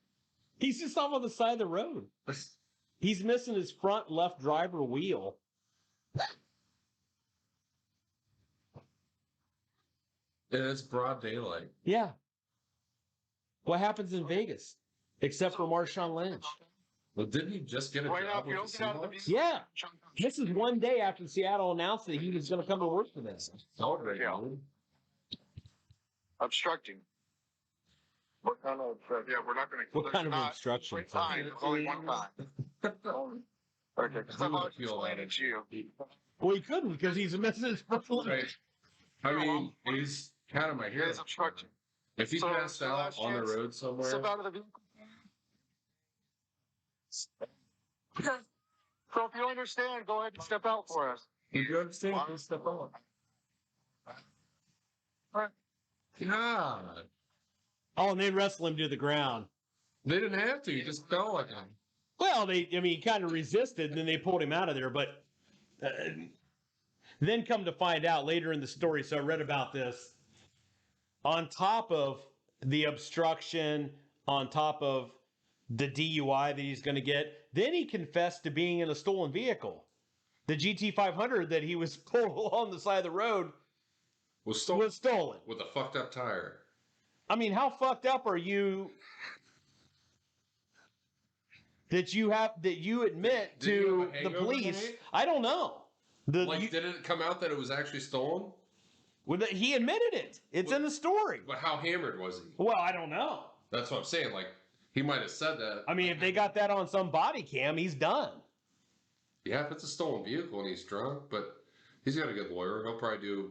He's just off on the side of the road. He's missing his front left driver wheel. And it's broad daylight. Yeah. What happens in Vegas? Except for Marshawn Lynch. Well, didn't he just get a job with the Seahawks? Yeah. This is one day after Seattle announced that he was going to come to work for them. Already. Yeah. Obstructing. What kind of obstruction? Yeah, we're not going to. What kind of obstruction? Only one time. Okay, because I'm always explaining to you. Well, he couldn't because he's missing his front leg. Right. I mean, he's kind of my hero. It's obstruction. If he So- passed so out last on the chance, road somewhere, Step out of the vehicle. Okay. So if you understand, go ahead and step out for us. do you understand? He'll step on. Alright. God. Oh, and they wrestle him to the ground. They didn't have to. He just fell like him. Well, he kind of resisted, and then they pulled him out of there. But then come to find out later in the story, so I read about this, on top of the obstruction, on top of the DUI that he's going to get, then he confessed to being in a stolen vehicle. The GT500 that he was pulled along the side of the road Was stolen was stolen. with a fucked up tire. I mean, how fucked up are you that you admit Did you have to a the hangover police? tonight? I don't know. Did it come out that it was actually stolen? He admitted it. It's in the story. But how hammered was he? Well, I don't know. That's what I'm saying. Like, he might have said that. I mean, if they got that on some body cam, he's done. Yeah, if it's a stolen vehicle and he's drunk, but he's got a good lawyer. He'll probably do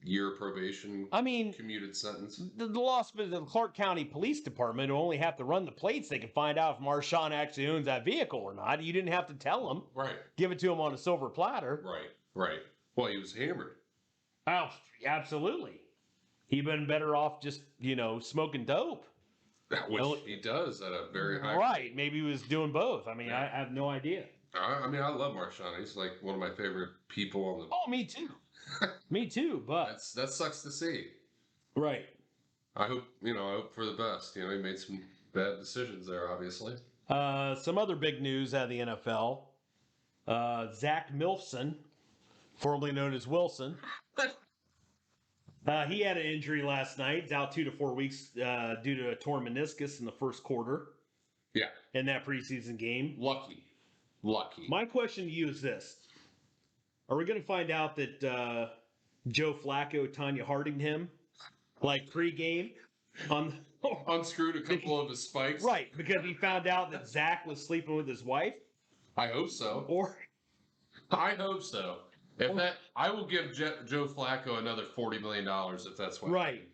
year probation, I mean, commuted sentence. the Clark County Police Department will only have to run the plates. They can find out if Marshawn actually owns that vehicle or not. You didn't have to tell them. Right, Give it to him on a silver platter. right. Well, he was hammered. Oh, absolutely. He'd been better off just, smoking dope. Which he does at a very high Right. Maybe he was doing both. I mean, I have no idea. I mean, I love Marshawn. He's like one of my favorite people on the. Oh, me too. Me too, but. That sucks to see. Right. I hope for the best. He made some bad decisions there, obviously. Some other big news out of the NFL. Zach Milfson, formerly known as Wilson. He had an injury last night. He's out 2 to 4 weeks due to a torn meniscus in the first quarter Yeah, in that preseason game. lucky. My question to you is this. Are we going to find out that Joe Flacco Tanya Harding him, like pregame, Unscrewed a couple of his spikes. right, because he found out that Zach was sleeping with his wife? I hope so. Or I hope so. If that, I will give Joe Flacco another $40 million if that's what. right.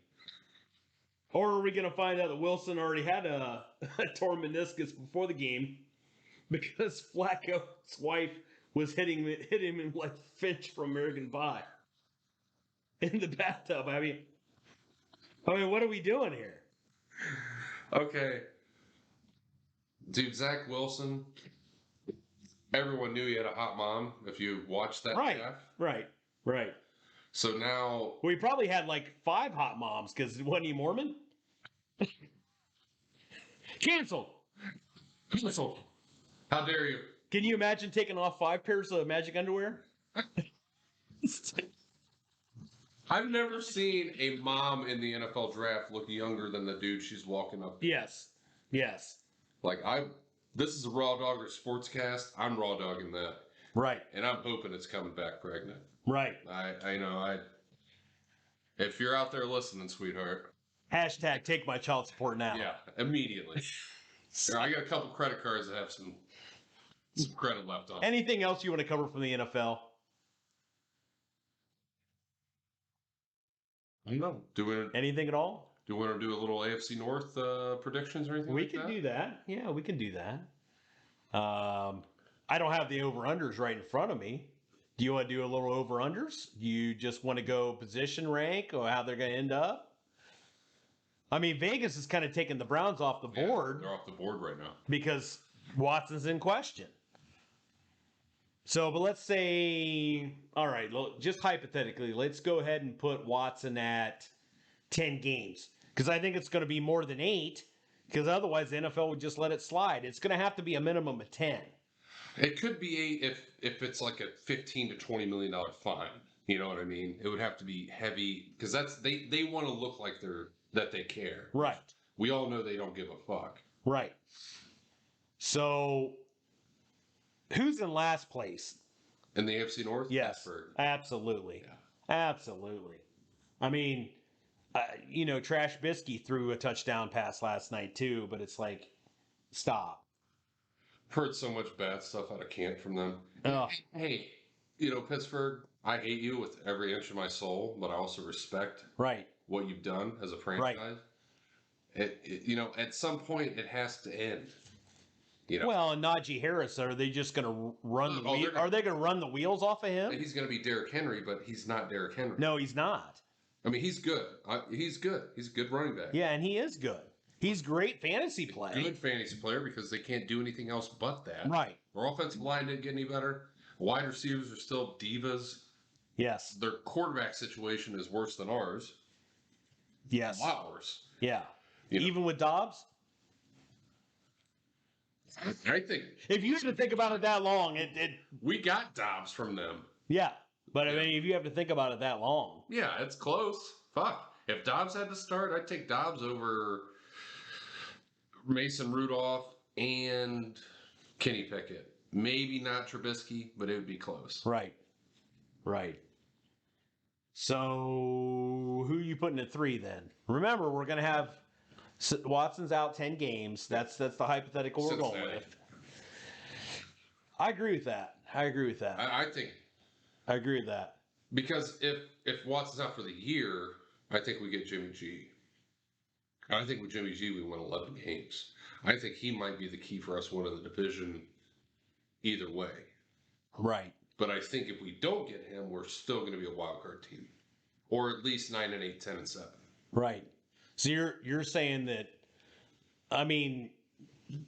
Or are we going to find out that Wilson already had a torn meniscus before the game because Flacco's wife was hit him like Finch from American Pie in the bathtub? I mean, what are we doing here? Okay. Dude, Zach Wilson, everyone knew he had a hot mom if you watched that. Right, Jeff. right. So now. We probably had like 5 hot moms because wasn't he Mormon? Canceled. How dare you? Can you imagine taking off 5 pairs of magic underwear? I've never seen a mom in the NFL draft look younger than the dude she's walking up to. Yes. Like, this is a Raw Dawgers Sportscast. I'm raw dogging that. Right. And I'm hoping it's coming back pregnant. Right. If you're out there listening, sweetheart. Hashtag take my child support now. Yeah, immediately. Here, I got a couple credit cards that have some credit left on. Anything else you want to cover from the NFL? I don't know. Anything at all? Do we want to do a little AFC North predictions or anything We like can that? do that. Yeah, we can do that. I don't have the over-unders right in front of me. Do you want to do a little over-unders? Do you just want to go position rank or how they're going to end up? I mean, Vegas is kind of taking the Browns off the board They're off the board right now. because Watson's in question. So, but let's say, all right, just hypothetically, let's go ahead and put Watson at 10 games because I think it's going to be more than 8 because otherwise the NFL would just let it slide. It's going to have to be a minimum of 10. It could be 8 if it's like a $15 to $20 million fine. You know what I mean? It would have to be heavy because they want to look like they care. Right. We all know they don't give a fuck. Right. So, who's in last place? In the AFC North? Yes, Pittsburgh. absolutely. Yeah. Absolutely. I mean, Trash Bisky threw a touchdown pass last night too, but it's like, stop. Heard so much bad stuff out of camp from them. Ugh. Hey, Pittsburgh, I hate you with every inch of my soul, but I also respect Right. what you've done as a franchise. At some point it has to end. Well, and Najee Harris, are they just going to run are they going to run the wheels off of him? He's going to be Derrick Henry, but he's not Derrick Henry. No, he's not. I mean, he's good. He's good. He's a good running back. Yeah, and he is good. He's great fantasy play. Good fantasy player because they can't do anything else but that. Right. Their offensive line didn't get any better. Wide receivers are still divas. Yes. Their quarterback situation is worse than ours. Yes. A lot worse. Yeah. You know. Even with Dobbs? I think If you had to think about it that long, we got Dobbs from them. yeah. But I mean, if you have to think about it that long. Yeah, it's close. Fuck. If Dobbs had to start, I'd take Dobbs over Mason Rudolph and Kenny Pickett. Maybe not Trubisky, but it would be close. Right. Right. So who are you putting at 3 then? Remember, we're going to have Watson's out 10 games. That's the hypothetical we're going with. I agree with that. I agree with that. I think I agree with that. because if Watson's out for the year, I think we get Jimmy G. I think with Jimmy G we win 11 games. I think he might be the key for us winning the division either way. Right. But I think if we don't get him, we're still going to be a wild card team, or at least 9-8, 10-7. Right. So you're saying that, I mean,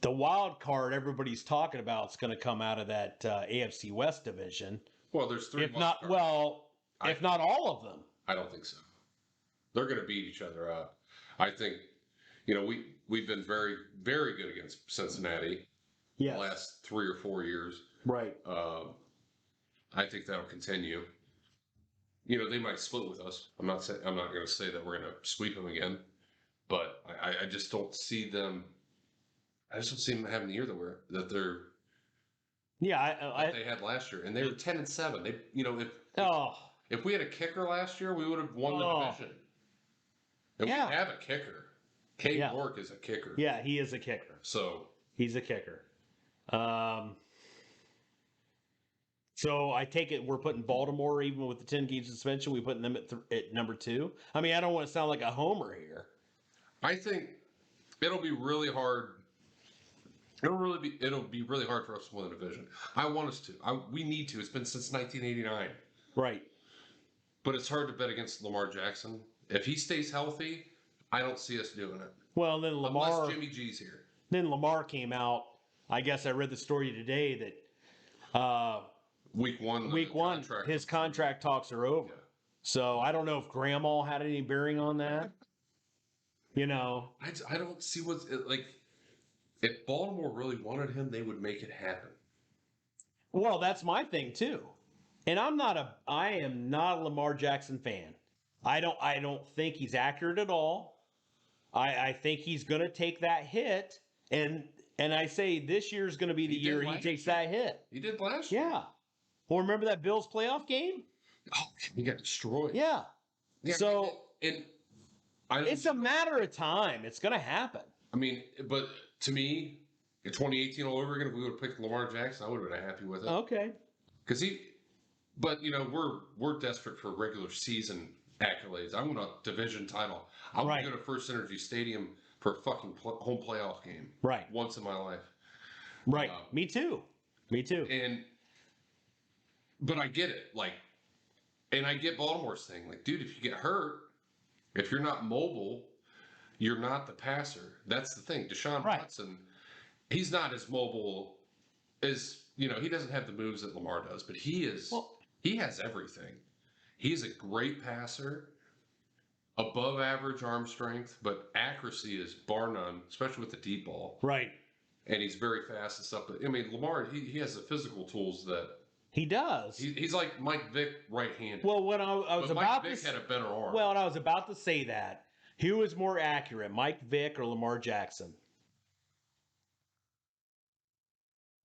the wild card everybody's talking about is going to come out of that AFC West division. Well, there's 3. If not, if not all of them. I don't think so. They're going to beat each other up. I think, we've been very, very good against Cincinnati the last 3 or 4 years. Right. I think that'll continue. They might split with us. I'm not going to say that we're going to sweep them again, but I just don't see them. I just don't see them having the year that they're. Yeah, they had last year, and they were 10-7. They, if we had a kicker last year, we would have won the division. And we have a kicker. Cade York is a kicker. Yeah, he is a kicker. So he's a kicker. So I take it we're putting Baltimore, even with the 10-game suspension, we putting them at number 2. I mean, I don't want to sound like a homer here. I think it'll be really hard. It'll be really hard for us to win the division. I want us to. We need to. It's been since 1989. Right. But it's hard to bet against Lamar Jackson. If he stays healthy, I don't see us doing it. Well, then unless Jimmy G's here. Then Lamar came out. I guess I read the story today that Week one, his contract talks are over. Yeah. So I don't know if Grandma had any bearing on that. I don't see what's like. If Baltimore really wanted him, they would make it happen. Well, that's my thing too. And I am not a Lamar Jackson fan. I don't think he's accurate at all. I think he's going to take that hit, and I say this year's going to be the year he takes that hit. He did last year. Yeah. Well, remember that Bills playoff game? Oh, he got destroyed. Yeah. So it's a matter of time. It's going to happen. I mean, but to me, in 2018 all over again, if we would have picked Lamar Jackson, I would have been happy with it. Okay. Because we're desperate for regular season accolades. I want a division title. I want to go to First Energy Stadium for a fucking home playoff game. Right. Once in my life. Right. Me too. But I get it. And I get Baltimore's thing. Like, dude, if you get hurt, if you're not mobile, you're not the passer. That's the thing. Deshaun Watson, he's not as mobile as he doesn't have the moves that Lamar does, but he has everything. He's a great passer, above average arm strength, but accuracy is bar none, especially with the deep ball. Right. And he's very fast and stuff. But I mean, Lamar, he has the physical tools that he does. He's like Mike Vick right-handed. Well, when I was about Mike Vick had a better arm. Well, and I was about to say that. Who was more accurate, Mike Vick or Lamar Jackson?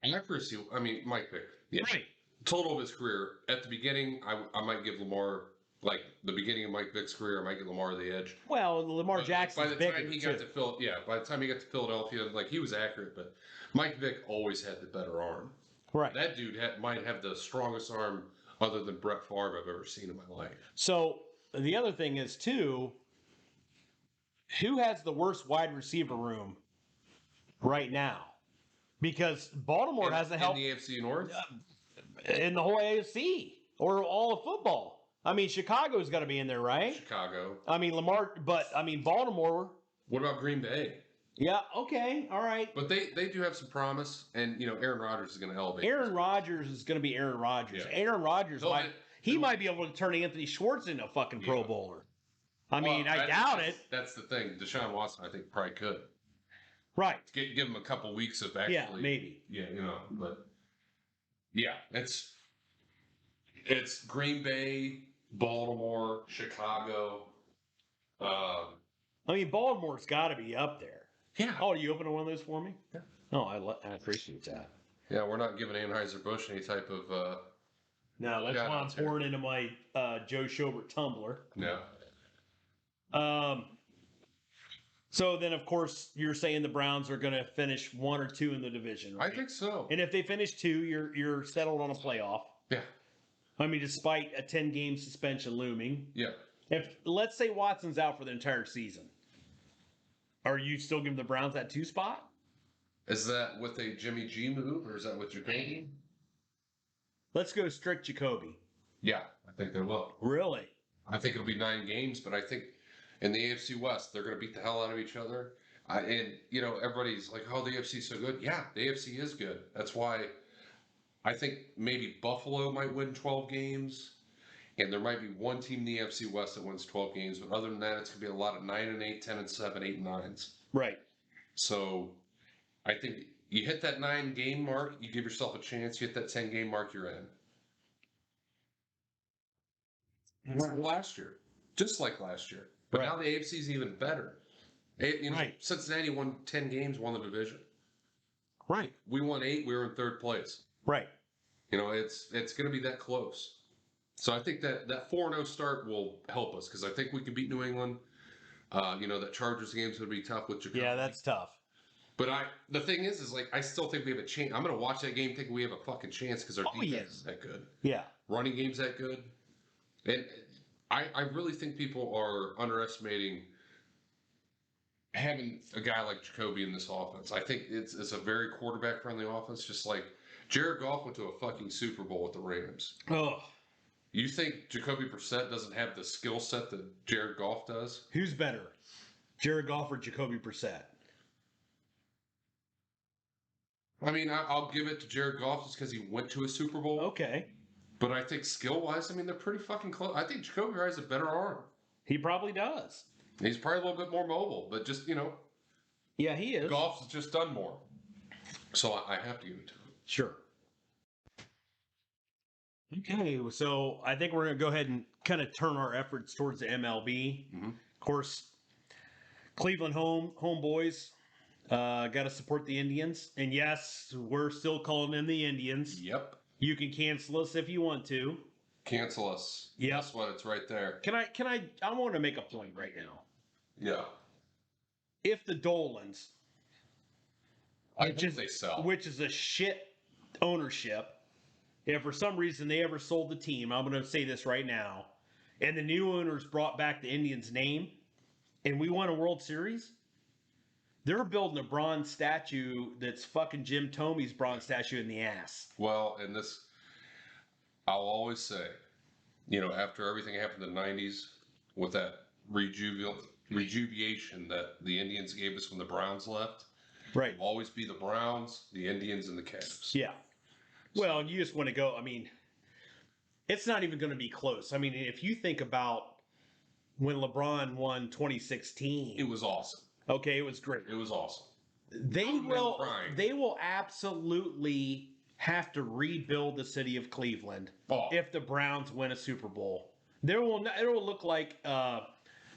Accuracy, I mean, Mike Vick. Yeah. Right. Total of his career. At the beginning, I might give Lamar, like the beginning of Mike Vick's career, I might give Lamar the edge. Well, Lamar Jackson. By the time he got to Philadelphia, like he was accurate, but Mike Vick always had the better arm. Right. That dude might have the strongest arm other than Brett Favre I've ever seen in my life. So the other thing is too, who has the worst wide receiver room right now? Because Baltimore hasn't helped in the AFC North, in the whole AFC or all of football. I mean, Chicago's got to be in there, right? Chicago. I mean, Baltimore. What about Green Bay? Yeah. Okay. All right. But they do have some promise, and Aaron Rodgers is going to elevate. Aaron Rodgers is going to be Aaron Rodgers. Yeah. Aaron Rodgers might be able to turn Anthony Schwartz into a fucking Pro Bowler. I doubt it. That's the thing. Deshaun Watson, I think, probably could. Right. Give him a couple weeks of actually. Yeah, maybe. Yeah, but yeah, it's Green Bay, Baltimore, Chicago. Baltimore's got to be up there. Yeah. Oh, you opening one of those for me? Yeah. Oh, I appreciate that. Yeah, we're not giving Anheuser-Busch any type of. No, that's why I'm pouring into my Joe Schobert tumbler. Yeah. So then, of course, you're saying the Browns are going to finish 1 or 2 in the division, right? I think so. And if they finish 2, you're settled on a playoff. Yeah. Despite a 10-game suspension looming. Yeah. If let's say Watson's out for the entire season, are you still giving the Browns that 2 spot? Is that with a Jimmy G move or is that with Jacoby? Let's go strict Jacoby. Yeah, I think they will. Really? I think it'll be 9 games, but I think in the AFC West, they're going to beat the hell out of each other. Everybody's like, oh, the AFC's so good. Yeah, the AFC is good. That's why I think maybe Buffalo might win 12 games, and there might be one team in the AFC West that wins 12 games. But other than that, it's going to be a lot of 9-8, 10-7, 8-9s. Right. So I think you hit that 9-game mark, you give yourself a chance. You hit that 10-game mark, you're in. Last year. Just like last year. But now the AFC is even better. Right. Cincinnati won 10 games, won the division. Right. We won 8. We were in 3rd place. Right. It's going to be that close. So I think that 4-0 start will help us because I think we can beat New England. That Chargers game's going to be tough with Jacoby. Yeah, that's tough. But the thing is like I still think we have a chance. I'm going to watch that game thinking we have a fucking chance because our defense is that good. Yeah. Running game's that good. And I really think people are underestimating having a guy like Jacoby in this offense. I think it's a very quarterback-friendly offense, just like Jared Goff went to a fucking Super Bowl with the Rams. Oh. You think Jacoby Brissett doesn't have the skill set that Jared Goff does? Who's better, Jared Goff or Jacoby Brissett? I'll give it to Jared Goff just because he went to a Super Bowl. Okay. But I think skill-wise, they're pretty fucking close. I think Jacoby has a better arm. He probably does. He's probably a little bit more mobile, but just, Yeah, he is. Goff's just done more. So I have to give it to him. Sure. Okay, so I think we're going to go ahead and kind of turn our efforts towards the MLB. Mm-hmm. Of course, Cleveland homeboys got to support the Indians. And yes, we're still calling them the Indians. Yep. You can cancel us if you want to. Cancel us. Yep. That's what it's right there. I want to make a point right now. Yeah. If the Dolans, which is a shit ownership, if for some reason they ever sold the team, I'm going to say this right now, and the new owners brought back the Indians' name, and we won a World Series, they're building a bronze statue that's fucking Jim Thomey's bronze statue in the ass. Well, and this, I'll always say, after everything happened in the 90s with that rejuvenation that the Indians gave us when the Browns left, right? It'll always be the Browns, the Indians, and the Cavs. Yeah. Well, and you just want to go. I mean, it's not even going to be close. I mean, if you think about when LeBron won 2016, It was awesome. okay, it was great. It was awesome. They I've been will. crying. They will absolutely have to rebuild the city of Cleveland Oh. if the Browns win a Super Bowl. There will. It will look like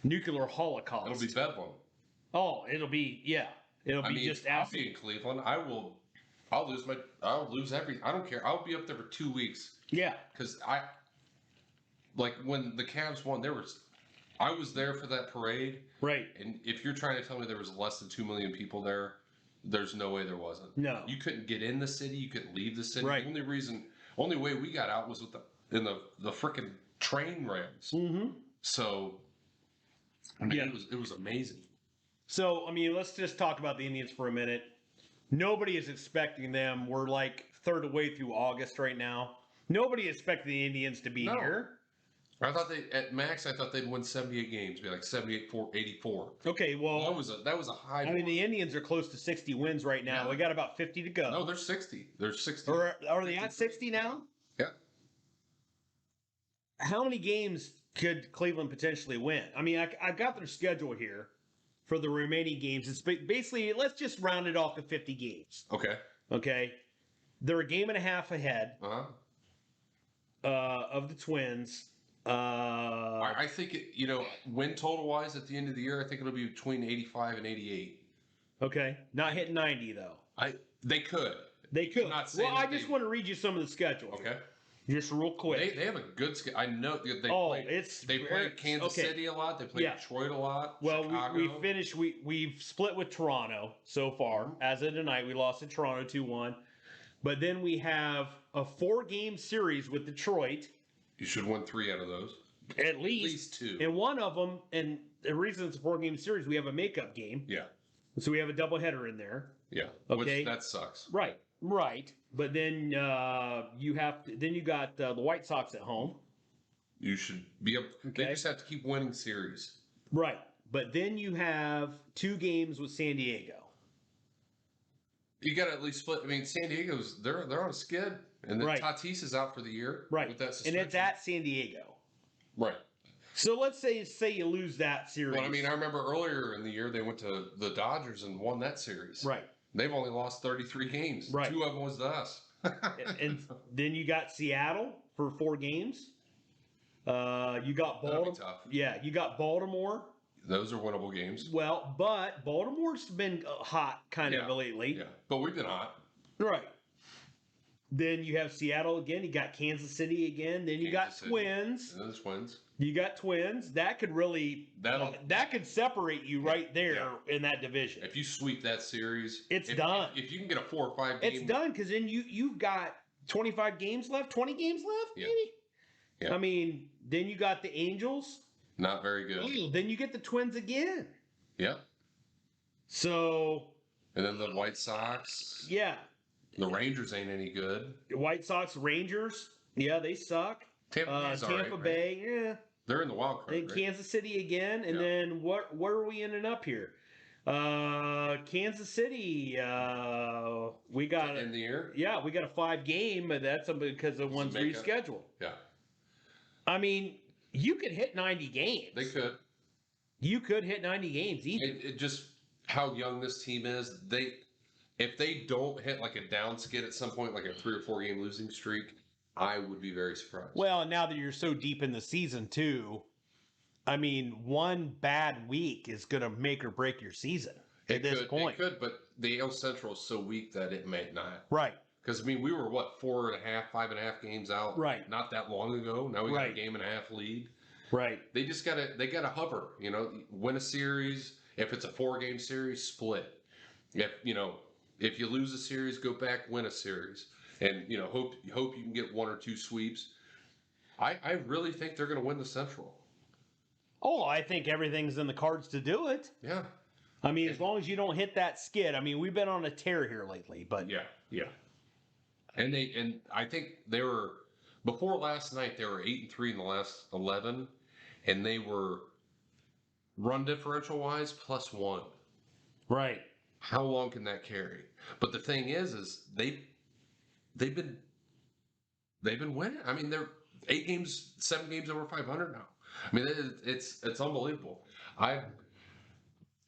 nuclear holocaust. It'll be Bedlam. Oh, it'll be It'll be just I'll absolutely. be in Cleveland. I'll lose everything. I don't care. I'll be up there for 2 weeks Yeah. because like when the Cavs won, I was there for that parade. Right. And if you're trying to tell me there was less than 2 million people there, there's no way there wasn't. No. You couldn't get in the city. You couldn't leave the city. Right. The only way we got out was with the frickin' train rails. Mm-hmm. So, I mean, Yeah. it was amazing. So, I mean, let's just talk about the Indians for a minute. Nobody is expecting them. We're like third way through August right now. Nobody expected the Indians to be No. here. I thought at max, I thought they'd win 78 games, be like 78-84. Okay, well, That was a high. I mean, the Indians are close to 60 wins right now. Yeah. We got about 50 to go. No, they're 60. They're 60. Or are they at 60 now? Yeah. How many games could Cleveland potentially win? I mean, I've got their schedule here for the remaining games. It's basically, let's just round it off to 50 games. Okay. Okay. They're a game and a half ahead Uh-huh. of the Twins. I think win total wise at the end of the year, I think it'll be between 85 and 88. Okay. Not hitting 90, though. They could. They could. I'm not saying Well, I that just want to read you some of the schedule. Okay. Just real quick. They have a good schedule. I know they it's played Kansas okay. City a lot. They played Yeah. Detroit a lot. Well, Chicago. we finished. We've split with Toronto so far. As of tonight, we lost to Toronto 2-1. But then we have a 4-game series with Detroit. You should win 3 out of those. At least 2. And one of them, and the reason it's a 4-game series, we have a makeup game. Yeah. So we have a doubleheader in there. Yeah. Okay. Which, that sucks. Right. But then you got the White Sox at home. You should be able. They Okay. just have to keep winning series. Right. But then you have 2 games with San Diego. You got to at least split. I mean, San Diego's they're on a skid, and then Right. Tatis is out for the year. Right. With that And suspension. it's at San Diego. Right. So let's say you lose that series. Well, I mean, I remember earlier in the year they went to the Dodgers and won that series. Right. They've only lost 33 games. Right. 2 of them was to us. And then you got Seattle for 4 games. You got That'll be Baltimore. tough. Yeah, you got Baltimore. Those are winnable games. Well, but Baltimore's been hot kind of Yeah. lately. Yeah, but we've been hot. Right. Then you have Seattle again. You got Kansas City again. Then you got Kansas City. Twins. And then the Twins. You got Twins. That could really that could separate you right there in that division. If you sweep that series, It's done. If you can get a 4 or 5 game, It's done because then you've got 25 games left, 20 games left, Yeah. maybe. Yeah. I mean, then you got the Angels. Not very good. Ooh, then you get the Twins again. Yeah. So And then the White Sox. yeah, The Rangers ain't any good. White Sox, Rangers. Yeah, they suck. Tampa Bay's all Tampa right, right? Bay. Yeah. They're in the wild card. Then right? Kansas City again, and Yeah. then where are we ending up here? Kansas City. We got in the year. we got a 5-game, but that's because of one's makeup. rescheduled. Yeah, I mean, you could hit 90 games. they could. You could hit 90 games easy. It just how young this team is. If they don't hit like a down skid at some point, like a 3 or 4 game losing streak, I would be very surprised. Well, now that you're so deep in the season too, I mean, one bad week is going to make or break your season at this point. It could, but the AL Central is so weak that it may not. Right. Because I mean, we were 4.5, 5.5 games out, Right. Not that long ago. Now we got a Right. game and a half lead. Right. They just gotta hover. Win a series. If it's a 4-game series, split. If you lose a series, go back, win a series, and hope you can get 1 or 2 sweeps. I really think they're gonna win the Central. Oh, I think everything's in the cards to do it. Yeah. I mean, as long as you don't hit that skid. I mean, we've been on a tear here lately, but Yeah. And I think they were before last night. They were 8-3 in the last 11, and they were run differential wise +1. right. How long can that carry? But the thing is they've been they've been winning. I mean, they're 7 games over 500 now. I mean, it's unbelievable.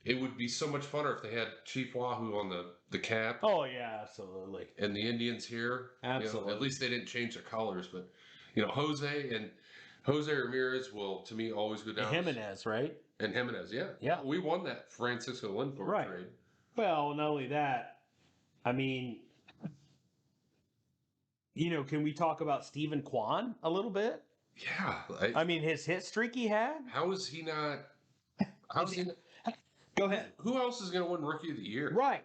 It would be so much funner if they had Chief Wahoo on the cap. Oh yeah, absolutely. And the Indians here. Absolutely. At least they didn't change their colors, but Jose Ramirez will, to me, always go down. Jimenez, right? And Jimenez, yeah. Yeah. We won that Francisco Lindor Right. trade. Well, not only that, I mean, can we talk about Stephen Kwan a little bit? Yeah. I mean, his hit streak he had. How is he not? How is he? Go ahead. Who else is going to win Rookie of the Year? Right.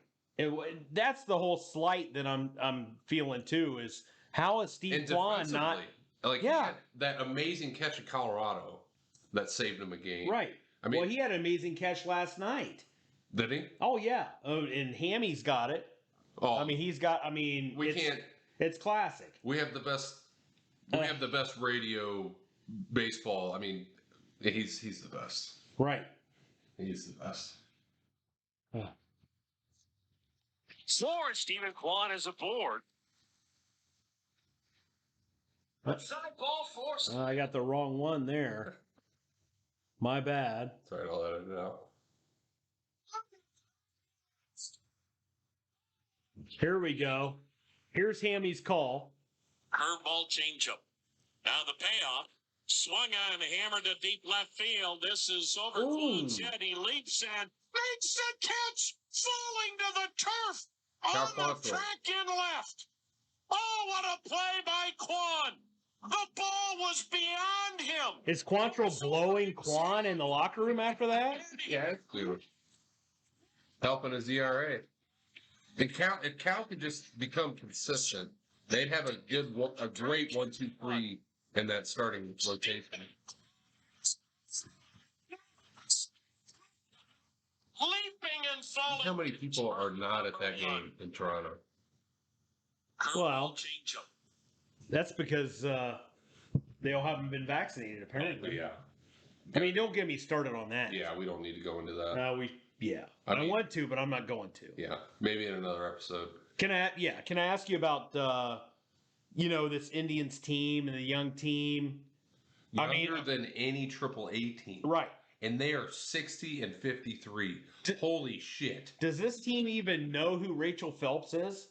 That's the whole slight that I'm feeling too. Is how is Steve And Kwan not? He had that amazing catch in Colorado that saved him a game. Right. I mean, he had an amazing catch last night. Did he? Oh yeah. And Hammy's got it. Oh, I mean, he's got. I mean, It's classic. We have the best. We have the best radio baseball. I mean, he's the best. Right. He's the best. Score, Stephen Kwan is aboard. Side ball force. I got the wrong one there. My bad. Sorry, I'll edit it out. Here we go. Here's Hammy's call. Curveball changeup. Now the payoff. Swung on, hammered to deep left field. This is over Kwan's head. He leaps and makes the catch, falling to the turf on the track in left. Oh, what a play by Kwan! The ball was beyond him. Is Quantrill blowing Kwan in the locker room after that? Yeah, it's clear. Helping his ERA. If Cal could just become consistent, they'd have a great 1-2-3 in that starting rotation. Leaping and falling. How many people are not at that game in Toronto? Well, that's because they all haven't been vaccinated, apparently. Yeah. I mean, don't get me started on that. Yeah, we don't need to go into that. I want to, but I'm not going to. Yeah, maybe in another episode. Can I ask you about this Indians team and the young team? Younger than any AAA team. Right. And they are 60 and 53. Holy shit. Does this team even know who Rachel Phelps is?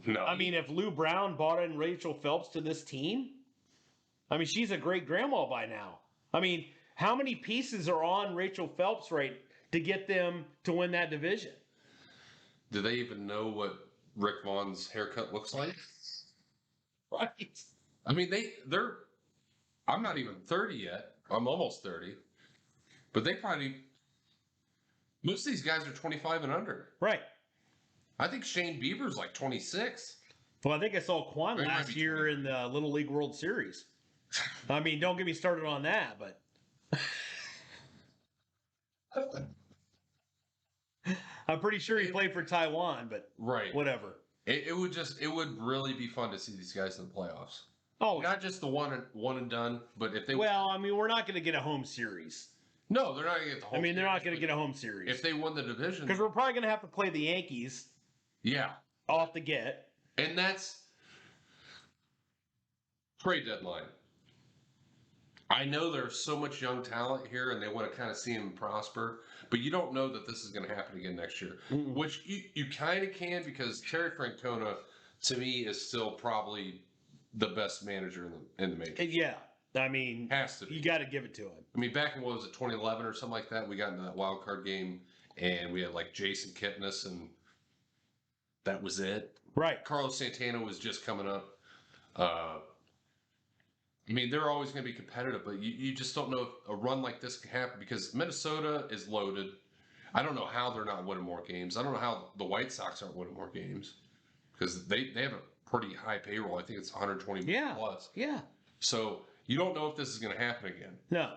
No. I mean, if Lou Brown brought in Rachel Phelps to this team, I mean, she's a great grandma by now. I mean, how many pieces are on Rachel Phelps right to get them to win that division? Do they even know what Rick Vaughn's haircut looks like? Right. I mean, they're. I'm not even 30 yet. I'm almost 30. But most of these guys are 25 and under. Right. I think Shane Bieber's like 26. Well, I think I saw Quan Or he might last be year 20. in the Little League World Series. I mean, don't get me started on that, but I'm pretty sure he played for Taiwan, but Right. whatever. It would really be fun to see these guys in the playoffs. Oh, Not just the one and done, but if they well, I mean, we're not going to get a home series. No, they're not going to get the home. I mean, they're not series, going to but get a home series if they won the division. because we're probably going to have to play the Yankees Yeah, off the get. and that's trade deadline. I know there's so much young talent here, and they want to kind of see him prosper, but you don't know that this is going to happen again next year, which you kind of can because Terry Francona, to me, is still probably the best manager in the major. Yeah, I mean, Has to be. You got to give it to him. I mean, back in, what was it, 2011 or something like that, we got into that wild card game, and we had like Jason Kipnis, and that was it. Right. Carlos Santana was just coming up. I mean, they're always going to be competitive, but you just don't know if a run like this can happen because Minnesota is loaded. I don't know how they're not winning more games. I don't know how the White Sox aren't winning more games because they have a pretty high payroll. I think it's 120 million plus. Yeah. So you don't know if this is going to happen again. No.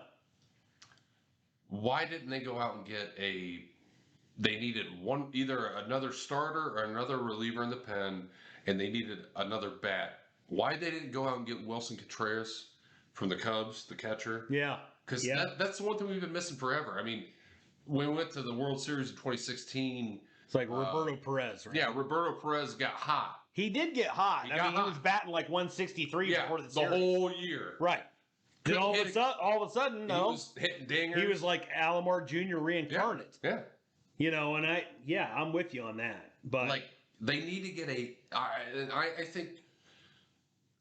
Why didn't they go out and get they needed either another starter or another reliever in the pen, and they needed another bat. Why they didn't go out and get Wilson Contreras from the Cubs, the catcher? Yeah. Because that's the one thing we've been missing forever. I mean, when we went to the World Series in 2016. It's like Roberto Perez, right? Yeah, Roberto Perez got hot. He did get hot. He I got mean, he was hot. batting like 163 Yeah, before the the series. whole year. Right. Then Couldn't all hit of a sudden, He no. was hitting dingers. He was like Alomar Jr. reincarnate. Yeah. You know, and I'm with you on that. But Like, they need to get I think,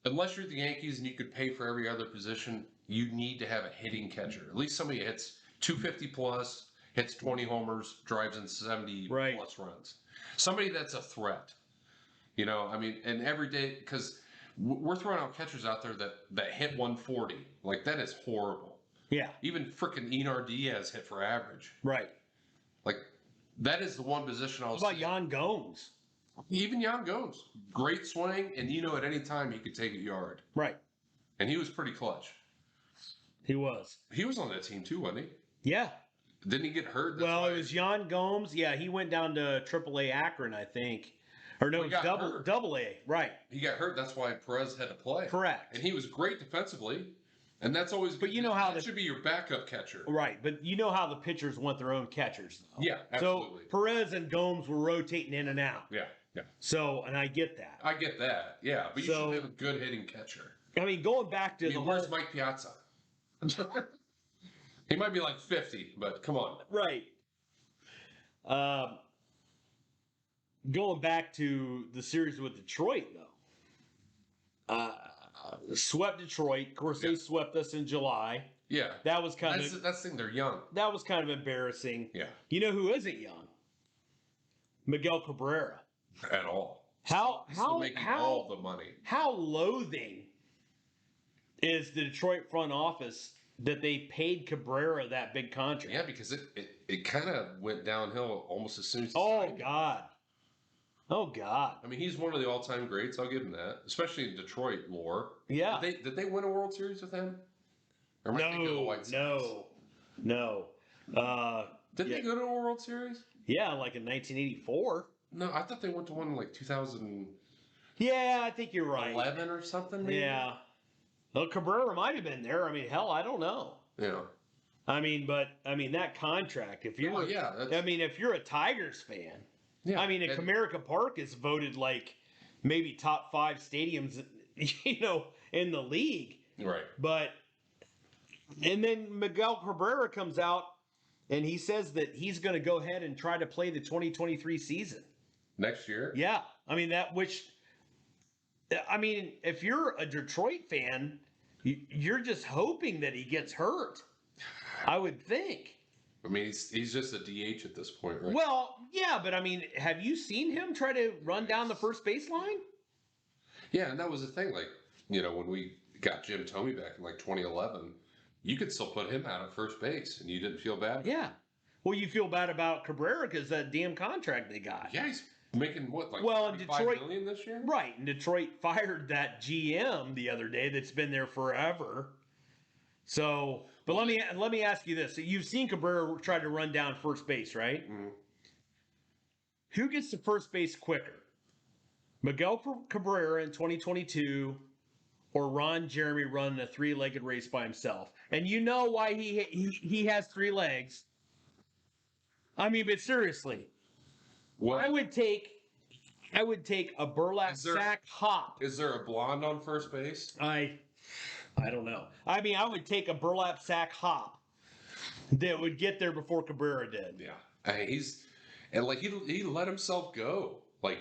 unless you're the Yankees and you could pay for every other position, you need to have a hitting catcher. At least somebody who hits 250 plus, hits 20 homers, drives in 70 Right. plus runs. Somebody that's a threat. You know, I mean, and every day, because we're throwing out catchers out there that hit 140. Like, that is horrible. yeah, Even freaking Enar Diaz hit for average. right. Like, that is the one position I was What about Jan Gomes? Even Jan Gomes. Great swing, and you know at any time he could take a yard. Right. And he was pretty clutch. He was. He was on that team too, wasn't Yeah. he? Didn't he get hurt? That's Well, why- it was Jan Gomes. Yeah, he went down to AAA Akron, I think. Or no, He it got was hurt. double A. Right. He got hurt. That's why Perez had to play. Correct. And he was great defensively. And that's always. But you know how that should be your backup catcher. Right. But you know how the pitchers want their own catchers, though. Yeah, absolutely. So Perez and Gomes were rotating in and out. Yeah. So, and I get that. I get that. Yeah, but you So- should have a good hitting catcher. I mean, going back to I mean, the where's whole, Mike Piazza? He might be like 50, but come on. right. Going back to the series with Detroit, though. Swept Detroit. Of course, they Yeah. swept us in July. Yeah. That was kind That's of the thing. They're young. embarrassing. Yeah. You know who isn't young? Miguel Cabrera. At all. How Still making all the money. how loathing is the Detroit front office that they paid Cabrera that big contract? Yeah, because it kind of went downhill almost as soon as he Oh signed. God. Oh God. I mean, he's one of the all-time greats. I'll give him that, especially in Detroit lore. Yeah. Did they win a World Series with him? Or am I thinking of the White Sox? No. Did yeah. they go to a World Series? Yeah, like in 1984. No, I thought they went to one in like 2011 Yeah, I think you're right. or something. Maybe? Yeah. Well, Cabrera might have been there. I mean, hell, I don't know. Yeah. That contract. If you're, Oh, yeah. if you're a Tigers fan, yeah. I mean, and- Comerica Park is voted like maybe top 5 stadiums, in the league. Right. But, and then Miguel Cabrera comes out and he says that he's going to go ahead and try to play the 2023 season. Next year? Yeah. If you're a Detroit fan, you're just hoping that he gets hurt. I would think. I mean, he's just a DH at this point, right? Well, yeah, but I mean, have you seen him try to run down the first baseline? Yeah, and that was the thing. Like, when we got Jim Thome back in like 2011, you could still put him out at first base, and you didn't feel bad. Yeah. Well, you feel bad about Cabrera because that damn contract they got. Yeah, he's making what, like Well, in 35 Detroit- million this year? Right. And Detroit fired that GM the other day that's been there forever. So, but let me ask you this. So you've seen Cabrera try to run down first base, right? Mhm. Who gets to first base quicker? Miguel Cabrera in 2022 or Ron Jeremy running a 3-legged race by himself? And you know why he has 3 legs. I mean, but seriously, Well, I would take a burlap Is there- sack hop. is there a blonde on first base? I don't know. I mean, I would take a burlap sack hop that would get there before Cabrera did. Yeah. I mean, he let himself go. Like,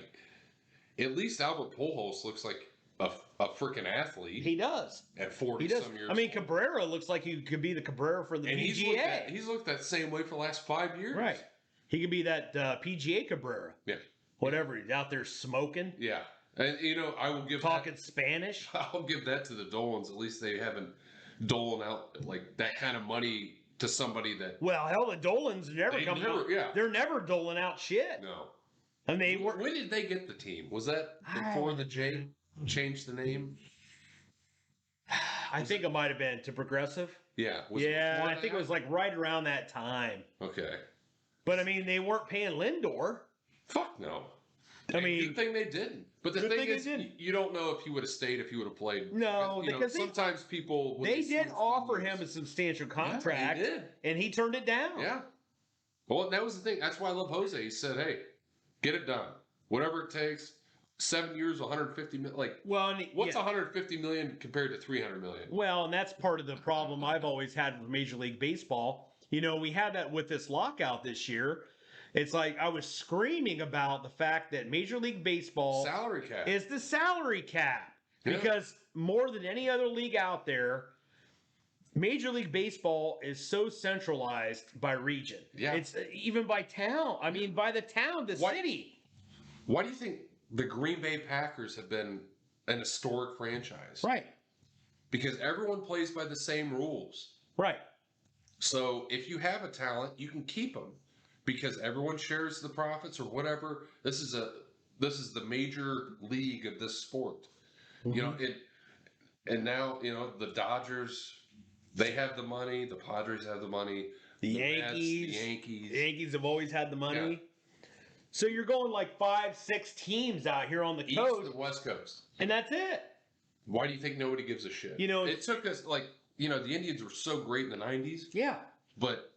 at least Albert Pujols looks like a freaking athlete He does. at 40 He does. some years. I mean, old. Cabrera looks like he could be the Cabrera for the And PGA. he's looked that same way for the last 5 years. Right. He could be that PGA Cabrera. Yeah. Whatever. He's out there smoking, Yeah. And I will give talking Spanish. I'll give that to the Dolans. At least they haven't doling out like that kind of money to somebody that Well, hell, the Dolans never They come never- out. yeah. They're never doling out shit. no. And they were. When did they get the team? Was that before the J changed the name? I think it might have been to Progressive. Yeah. Was it Yeah, before I think that? it was like right around that time. Okay. But I mean, they weren't paying Lindor. Fuck no. I mean, good thing they didn't. But the good thing thing they is, didn't. you don't know if he would have stayed if he would have played. No, because they- sometimes people when they switch did offer teams- him a substantial Yeah, contract, he did. and he turned it down. Yeah. Well, that was the thing. That's why I love Jose. He said, "Hey, get it done. Whatever it takes. 7 years, 150 million. Like, Well, and, what's yeah. 150 million compared to 300 million? Well, and that's part of the problem I've always had with Major League Baseball. You know, we had that with this lockout this year. It's like I was screaming about the fact that Major League Baseball Salary cap. is the salary cap. Yeah. Because more than any other league out there, Major League Baseball is so centralized by region. Yeah. It's even by town. I mean, by the town, the city. Why do you think the Green Bay Packers have been an historic franchise? Right. Because everyone plays by the same rules. Right. So if you have a talent, you can keep them because everyone shares the profits or whatever. This is the major league of this sport. Mm-hmm. You know, and now, you know, the Dodgers, they have the money, the Padres have the money, The Yankees. The Yankees have always had the money. Yeah. So you're going like 5-6 teams out here on the East coast, and West Coast. and that's it. Why do you think nobody gives a shit? You know, it took us like, you know, the Indians were so great in the 90s, Yeah. but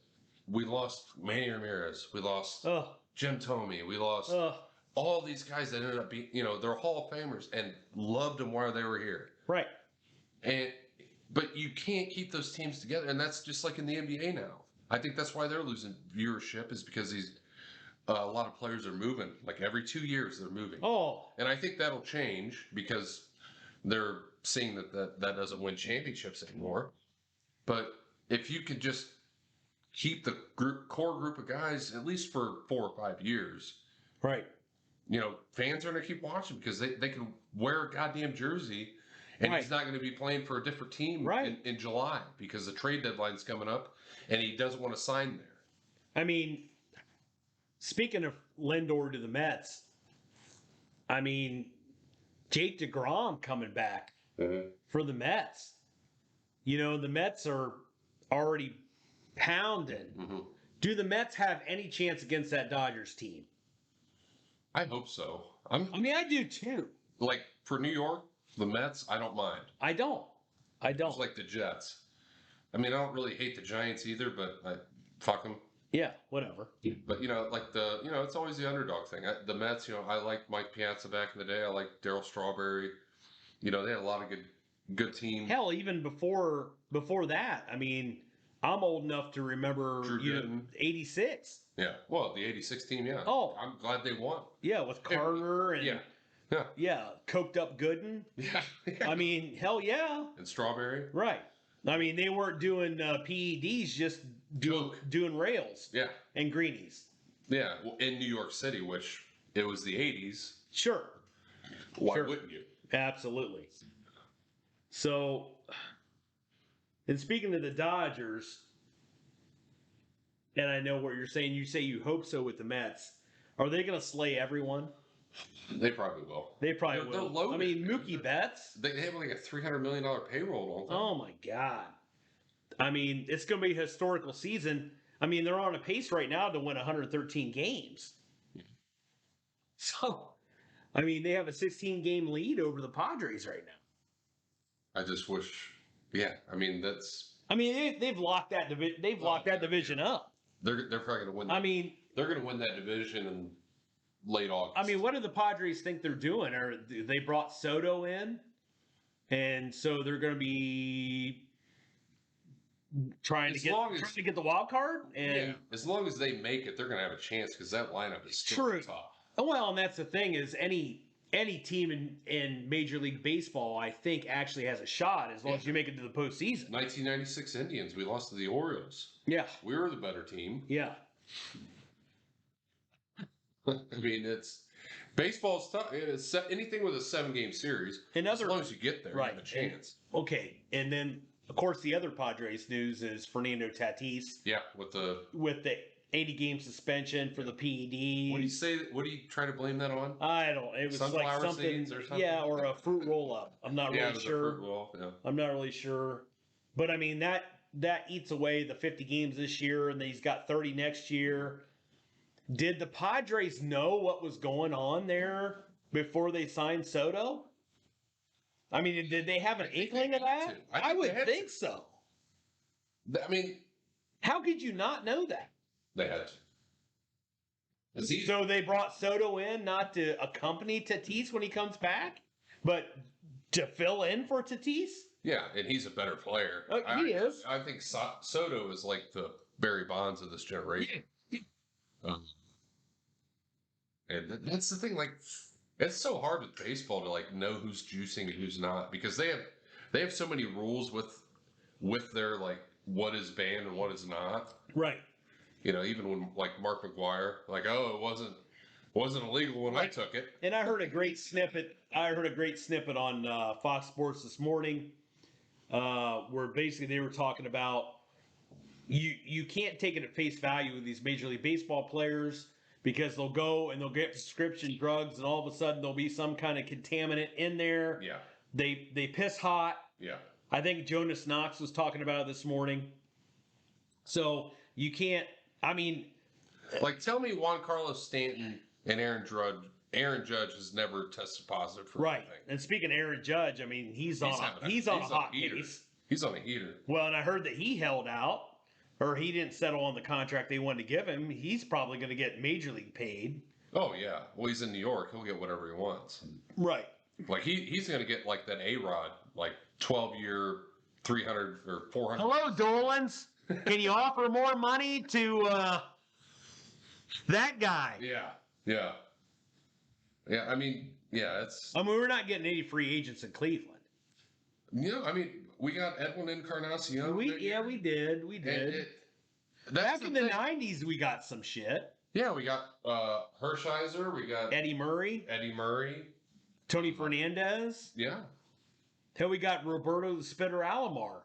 we lost Manny Ramirez, we lost Ugh. Jim Thome, we lost Ugh. all these guys that ended up being, you know, they're Hall of Famers and loved them while they were here. Right. But you can't keep those teams together, and that's just like in the NBA now. I think that's why they're losing viewership is because a lot of players are moving. Like every 2 years, they're moving. Oh. And I think that'll change because they're seeing that doesn't win championships anymore. But if you could just keep the core group of guys at least for 4 or 5 years, Right. you know, fans are going to keep watching because they can wear a goddamn jersey and Right. he's not going to be playing for a different team Right. in July because the trade deadline's coming up and he doesn't want to sign there. I mean, speaking of Lindor to the Mets, I mean, Jake DeGrom coming back for the Mets. You know, the Mets are already pounding. Mm-hmm. Do the Mets have any chance against that Dodgers team? I hope so. I mean, I do too. Like for New York, the Mets, I don't mind. I don't. It's like the Jets. I mean, I don't really hate the Giants either, but fuck them. Yeah, whatever. But you know, like it's always the underdog thing. The Mets, you know, I liked Mike Piazza back in the day. I liked Darryl Strawberry. You know, they had a lot of good teams. Hell, even before that, I mean, I'm old enough to remember Drew Gooden. 86. Yeah, well, the '86 team, yeah. Oh. I'm glad they won. Yeah, with Carter and Yeah, coked up Gooden. yeah. I mean, hell yeah. And Strawberry. Right. I mean, they weren't doing PEDs, just doing rails Yeah, and greenies. yeah. Well, in New York City, which it was the '80s. Sure. Why Sure. wouldn't you? Absolutely. So, and speaking of the Dodgers, and I know what you're saying, you say you hope so with the Mets. Are they going to slay everyone? They probably will. They probably They're will. loaded. I mean, Mookie Betts. They have like a $300 million payroll, don't they? Oh my God. I mean, it's going to be a historical season. I mean, they're on a pace right now to win 113 games. So, I mean, they have a 16-game lead over the Padres right now. I just wish. Yeah, I mean that's. I mean, they've locked that division. They've locked that division up. They're probably going to win. I mean, they're going to win that division in late August. I mean, what do the Padres think they're doing? Or they brought Soto in, and so they're going to be trying to get the wild card. And yeah, as long as they make it, they're going to have a chance because that lineup is still True. tough. Well, and that's the thing is any team in Major League Baseball, I think, actually has a shot as long as you make it to the postseason. 1996 Indians, we lost to the Orioles. Yeah, We were the better team. yeah. I mean, it's baseball's tough. It's anything with a 7-game series. As long as you get there, you have a chance. Okay, and then of course the other Padres news is Fernando Tatis Yeah, with the 80-game suspension for the PED. what do you say? What do you try to blame that on? I don't. It was Sunflower like something, seeds or something? yeah, or a fruit roll-up. I'm not Yeah, it really was a sure. fruit roll, yeah. I'm not really sure, but I mean that eats away the 50 games this year, and then he's got 30 next year. Did the Padres know what was going on there before they signed Soto? I mean, did they have an inkling of that? I would think so. I mean, How could you not know that? they had to. So they brought Soto in not to accompany Tatis when he comes back, but to fill in for Tatis? Yeah, and he's a better player. He is. I think Soto is like the Barry Bonds of this generation. And that's the thing. Like, it's so hard with baseball to like know who's juicing and who's not because they have so many rules with their like what is banned and what is not. Right. You know, even when like Mark McGuire, like, oh, it wasn't illegal when I took it. And I heard a great snippet. On Fox Sports this morning, where basically they were talking about you can't take it at face value with these Major League Baseball players because they'll go and they'll get prescription drugs and all of a sudden there'll be some kind of contaminant in there. Yeah. They piss hot. Yeah. I think Jonas Knox was talking about it this morning. So you can't. I mean, like, tell me Juan Carlos Stanton and Aaron Judge has never tested positive for right. anything. And speaking of Aaron Judge, I mean he's on a hot case. He's on a heater. Well, and I heard that he held out, or he didn't settle on the contract they wanted to give him. He's probably going to get major league paid. Oh yeah. Well, he's in New York. He'll get whatever he wants. Right. Like he's going to get like that A-Rod, like 12-year, 300 or 400. Hello, Dolans. Can you offer more money to that guy? Yeah. Yeah. Yeah. I mean, yeah. It's. I mean, we're not getting any free agents in Cleveland. You know, I mean, we got Edwin Encarnacion. We did. Back in the '90s, we got some shit. Yeah, we got Hershiser. We got Eddie Murray, Tony Fernandez. Yeah. Hell, we got Roberto the Spitter Alomar.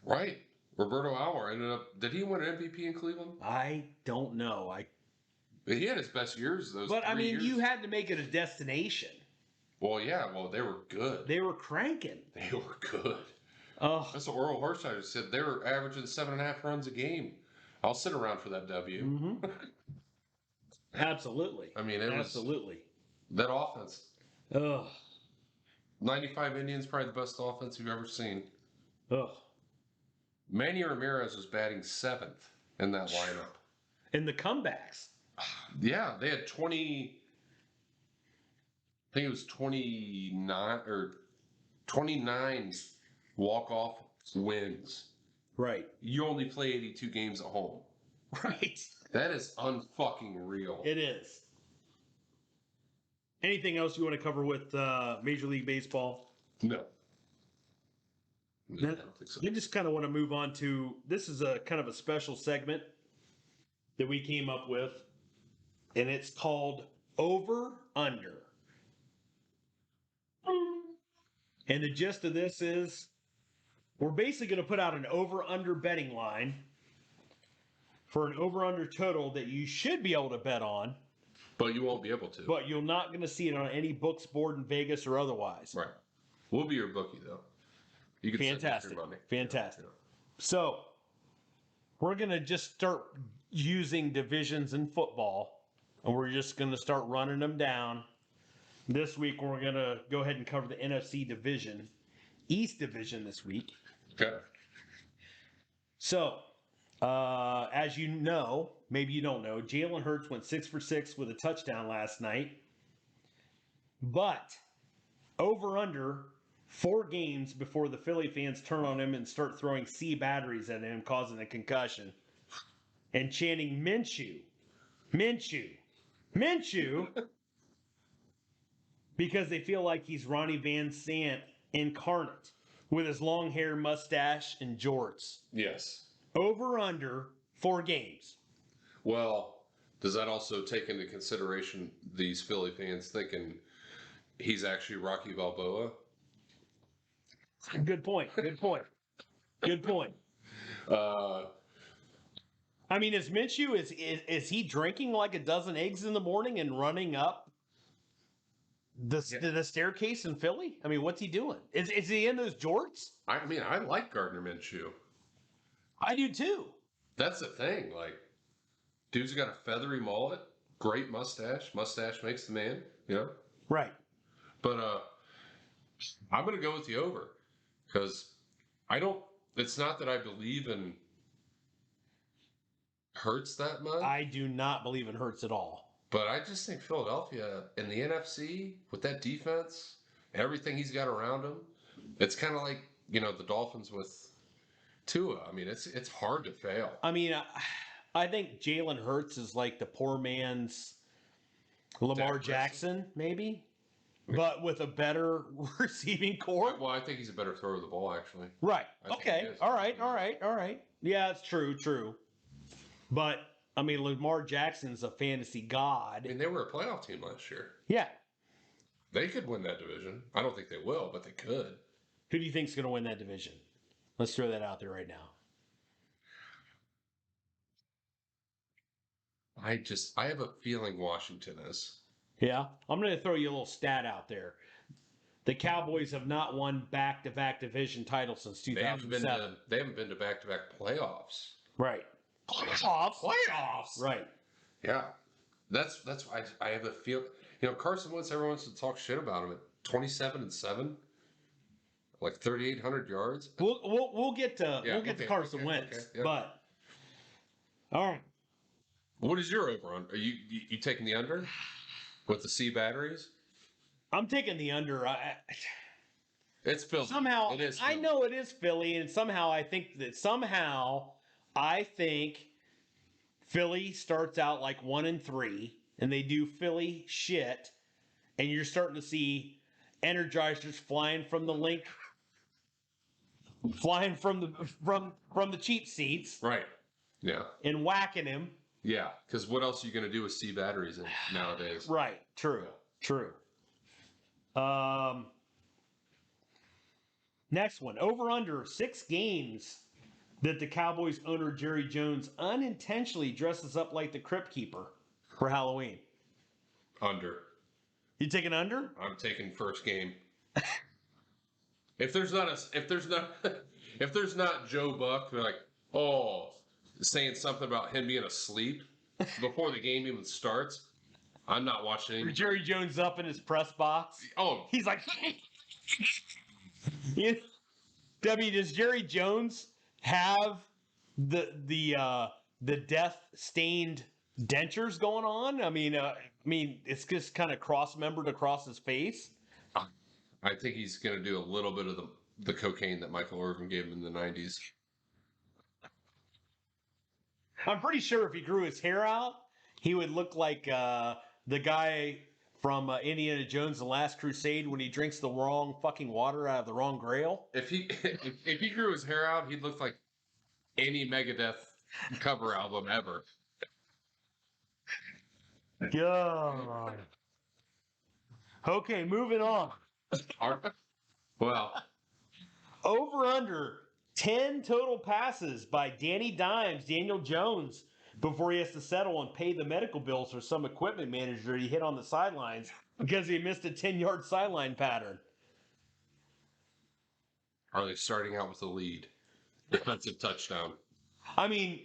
Right. Roberto Alomar ended up. Did he win an MVP in Cleveland? I don't know. He had his best years. But I mean, you had to make it a destination. Well, yeah. Well, they were good. They were cranking. They were good. Oh, that's what Earl Hershiser said. They were averaging 7.5 runs a game. I'll sit around for that W. Mm-hmm. Absolutely. I mean, absolutely that offense. Ugh. 95 Indians, probably the best offense you've ever seen. Ugh. Manny Ramirez was batting 7th in that lineup. In the comebacks. Yeah, they had 20. I think it was 29 or 29 walk-off wins. Right. You only play 82 games at home. Right. That is unfucking real. It is. Anything else you want to cover with Major League Baseball? No. I don't think so. I just kind of want to move on to, this is a kind of a special segment that we came up with, and it's called Over Under. And the gist of this is we're basically going to put out an over-under betting line for an over-under total that you should be able to bet on. But you won't be able to. But you're not going to see it on any books board in Vegas or otherwise. Right. We'll be your bookie, though. You can Fantastic. Your money. Fantastic. Yeah. So we're going to just start using divisions in football, and we're just going to start running them down. This week, we're going to go ahead and cover the NFC division, East division this week. Okay. So, as you know, maybe you don't know, Jalen Hurts went 6 for 6 with a touchdown last night. But over under 4 games before the Philly fans turn on him and start throwing C batteries at him, causing a concussion, and chanting Minshew, Minshew, Minshew, because they feel like he's Ronnie Van Sant incarnate with his long hair, mustache, and jorts. Yes. Over under 4 games. Well, does that also take into consideration these Philly fans thinking he's actually Rocky Balboa? Good point. Good point. Good point. I mean, is Minshew, is he drinking like a dozen eggs in the morning and running up the staircase in Philly? I mean, what's he doing? Is he in those jorts? I mean, I like Gardner Minshew. I do too. That's the thing. Like, dude's got a feathery mullet, great mustache. Mustache makes the man, you know? Right. But I'm going to go with the over because it's not that I believe in Hurts that much. I do not believe it hurts at all. But I just think Philadelphia in the NFC with that defense, everything he's got around him, it's kind of like the Dolphins with Tua. I mean, it's hard to fail. I mean, I think Jalen Hurts is like the poor man's Lamar Jackson, maybe, but with a better receiving core. Well, I think he's a better thrower of the ball, actually. Right. I think Okay. he is. All right. Yeah, it's true. But I mean, Lamar Jackson's a fantasy god. I mean, they were a playoff team last year. Yeah. They could win that division. I don't think they will, but they could. Who do you think's going to win that division? Let's throw that out there right now. I have a feeling Washington is. Yeah. I'm going to throw you a little stat out there. The Cowboys have not won back-to-back division titles since 2007. They haven't been to back-to-back playoffs. Right. Playoffs. Right. Yeah. That's why I have a feel. Carson Wentz, everyone wants to talk shit about him at 27-7, like 3,800 yards. We'll get to Carson Wentz, yeah. but all right. What is your over on? Are you taking the under with the C batteries? I'm taking the under. It's Philly. Somehow, it is I Philly. know it is Philly, and somehow I think Philly starts out like 1-3, and they do Philly shit, and you're starting to see Energizers flying from the link, flying from the cheap seats, Right. Yeah. and whacking him. Yeah. Because what else are you going to do with C batteries nowadays? Right. True. Next one. Over under 6 games that the Cowboys owner Jerry Jones unintentionally dresses up like the Crypt Keeper for Halloween. Under. You taking under? I'm taking first game. if there's not Joe Buck, they're like, saying something about him being asleep before the game even starts, I'm not watching Or any. Jerry Jones up in his press box. Oh, He's like, does Jerry Jones have the death stained dentures going on? I mean, it's just kind of cross-membered across his face. I think he's going to do a little bit of the cocaine that Michael Irvin gave him in the 90s. I'm pretty sure if he grew his hair out, he would look like the guy from Indiana Jones: The Last Crusade when he drinks the wrong fucking water out of the wrong grail. If he grew his hair out, he'd look like any Megadeth cover album ever. God. Okay, moving on. Well, Over under 10 total passes by Daniel Jones before he has to settle and pay the medical bills for some equipment manager he hit on the sidelines because he missed a 10-yard sideline pattern. are they starting out with a lead? Defensive touchdown. I mean,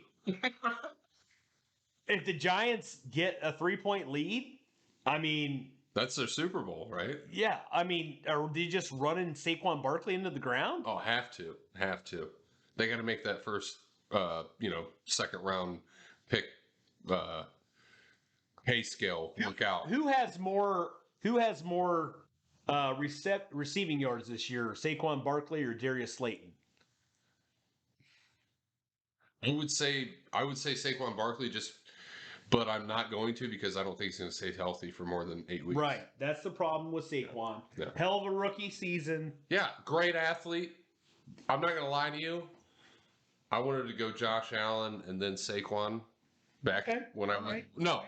if the Giants get a 3-point lead, I mean, That's their Super Bowl, right? yeah, I mean, are they just running Saquon Barkley into the ground? Oh, have to. They got to make that first, second round pick pay scale work out. Who has more receiving yards this year, Saquon Barkley or Darius Slayton? I would say Saquon Barkley, but I'm not going to because I don't think he's going to stay healthy for more than 8 weeks. Right, that's the problem with Saquon. Yeah. Hell of a rookie season. Yeah, great athlete. I'm not going to lie to you. I wanted to go Josh Allen and then Saquon back when I went. right. No,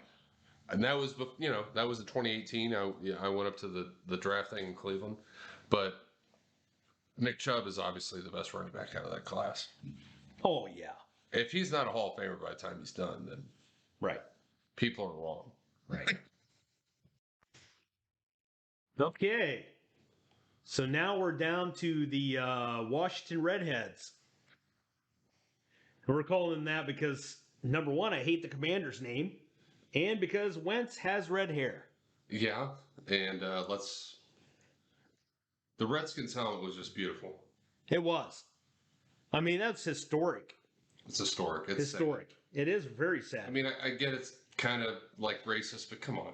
and that was in 2018. I went up to the draft thing in Cleveland, but Nick Chubb is obviously the best running back out of that class. Oh yeah, If he's not a Hall of Famer by the time he's done, then right. people are wrong. Right. Okay. So now we're down to the Washington Redheads. And we're calling them that because, number one, I hate the commander's name, and because Wentz has red hair. Yeah, and the Redskins helmet was just beautiful. It was. I mean, that's historic. It's historic. It's Historic. It is very sad. I mean, I get it's kind of like racist, but come on.